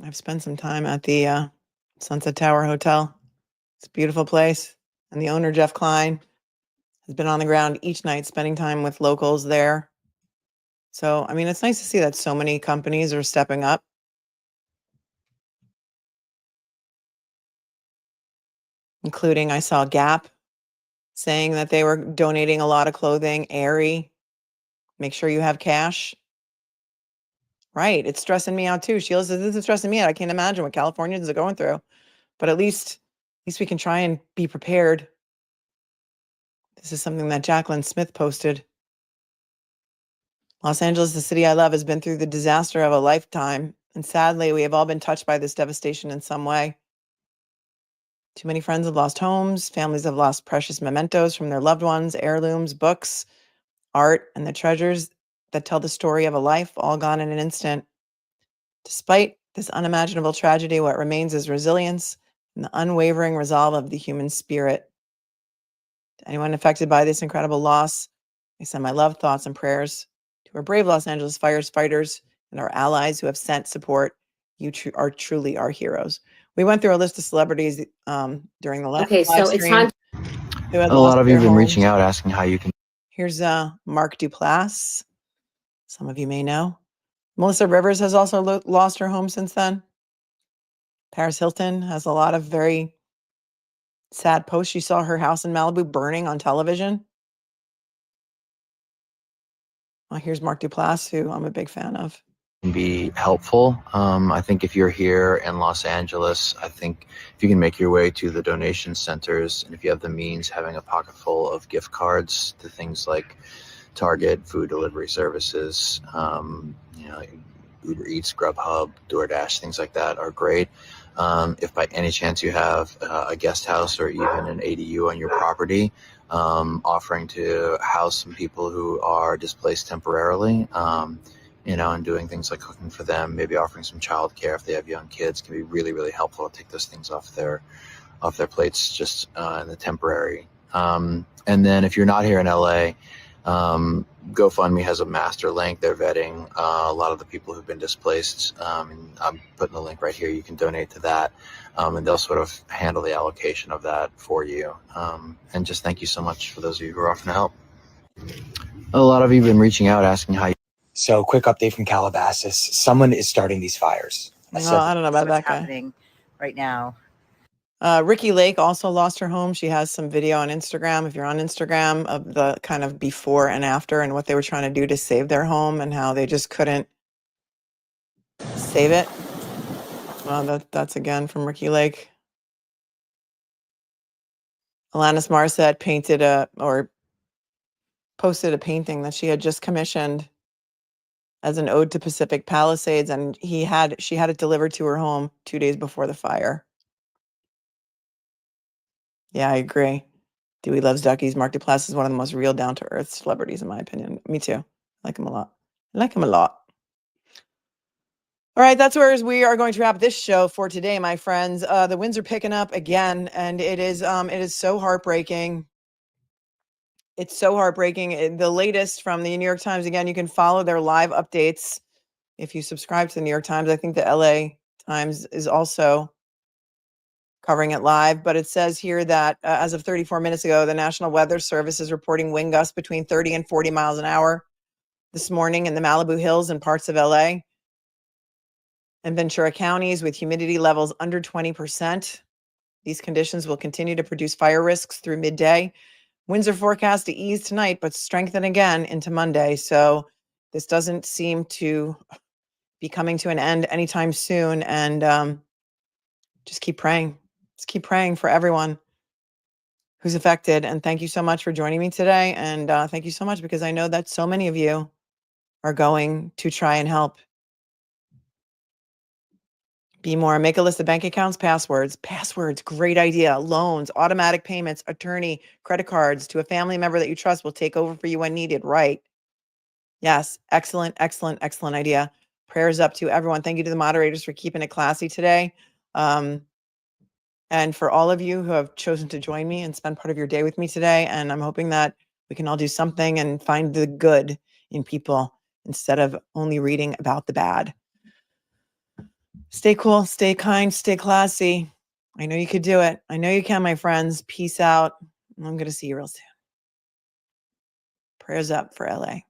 I've spent some time at the Sunset Tower Hotel. It's a beautiful place. And the owner, Jeff Klein, has been on the ground each night spending time with locals there. So, I mean, it's nice to see that so many companies are stepping up. Including, I saw Gap saying that they were donating a lot of clothing. Aerie, make sure you have cash. Right, it's stressing me out too. Sheila says, this is stressing me out. I can't imagine what Californians are going through. But at least we can try and be prepared. This is something that Jacqueline Smith posted. Los Angeles, the city I love, has been through the disaster of a lifetime. And sadly, we have all been touched by this devastation in some way. Too many friends have lost homes. Families have lost precious mementos from their loved ones, heirlooms, books, art, and the treasures that tell the story of a life, all gone in an instant. Despite this unimaginable tragedy, what remains is resilience and the unwavering resolve of the human spirit. To anyone affected by this incredible loss, I send my love, thoughts, and prayers to our brave Los Angeles firefighters and our allies who have sent support. You are truly our heroes. We went through a list of celebrities during the last live so it's stream. time. A lot of you have been reaching out asking how you can. Here's Mark Duplass. Some of you may know. Melissa Rivers has also lost her home since then. Paris Hilton has a lot of very sad posts. She saw her house in Malibu burning on television. Well, here's Mark Duplass, who I'm a big fan of. Be helpful. I think if you're here in Los Angeles, I think if you can make your way to the donation centers, and if you have the means, having a pocket full of gift cards to things like Target, food delivery services, Uber Eats, Grubhub, DoorDash, things like that are great. If by any chance you have a guest house or even an ADU on your property, offering to house some people who are displaced temporarily, and doing things like cooking for them, maybe offering some childcare if they have young kids, can be really, really helpful to take those things off their plates just in the temporary. And then if you're not here in LA, GoFundMe has a master link. They're vetting a lot of the people who've been displaced. And I'm putting the link right here. You can donate to that. And they'll sort of handle the allocation of that for you. And just thank you so much for those of you who are offering to help. A lot of you have been reaching out asking how you. So quick update from Calabasas. Someone is starting these fires. I don't know about that guy. Happening right now. Ricky Lake also lost her home. She has some video on Instagram, if you're on Instagram, of the kind of before and after and what they were trying to do to save their home and how they just couldn't save it. Well, that's again from Ricky Lake. Alanis Morissette painted posted a painting that she had just commissioned as an ode to Pacific Palisades, and she had it delivered to her home 2 days before the fire. Yeah, I agree. Dewey loves duckies. Mark Duplass is one of the most real, down-to-earth celebrities, in my opinion. Me too. I like him a lot. I like him a lot. All right, that's where we are going to wrap this show for today, my friends. The winds are picking up again, and it is so heartbreaking. It's so heartbreaking. The latest from the New York Times, again, you can follow their live updates if you subscribe to the New York Times. I think the LA Times is also covering it live, but it says here that as of 34 minutes ago, the National Weather Service is reporting wind gusts between 30 and 40 miles an hour this morning in the Malibu Hills and parts of LA and Ventura counties with humidity levels under 20%. These conditions will continue to produce fire risks through midday. Winds are forecast to ease tonight, but strengthen again into Monday. So this doesn't seem to be coming to an end anytime soon. And just keep praying. Just keep praying for everyone who's affected. And thank you so much for joining me today. And thank you so much, because I know that so many of you are going to try and help. Be more. Make a list of bank accounts, passwords. Passwords, great idea. Loans, automatic payments, attorney, credit cards to a family member that you trust will take over for you when needed. Right. Yes. Excellent, excellent, excellent idea. Prayers up to everyone. Thank you to the moderators for keeping it classy today. And for all of you who have chosen to join me and spend part of your day with me today. And I'm hoping that we can all do something and find the good in people instead of only reading about the bad. Stay cool, stay kind, stay classy. I know you could do it. I know you can, my friends. Peace out. I'm going to see you real soon. Prayers up for LA.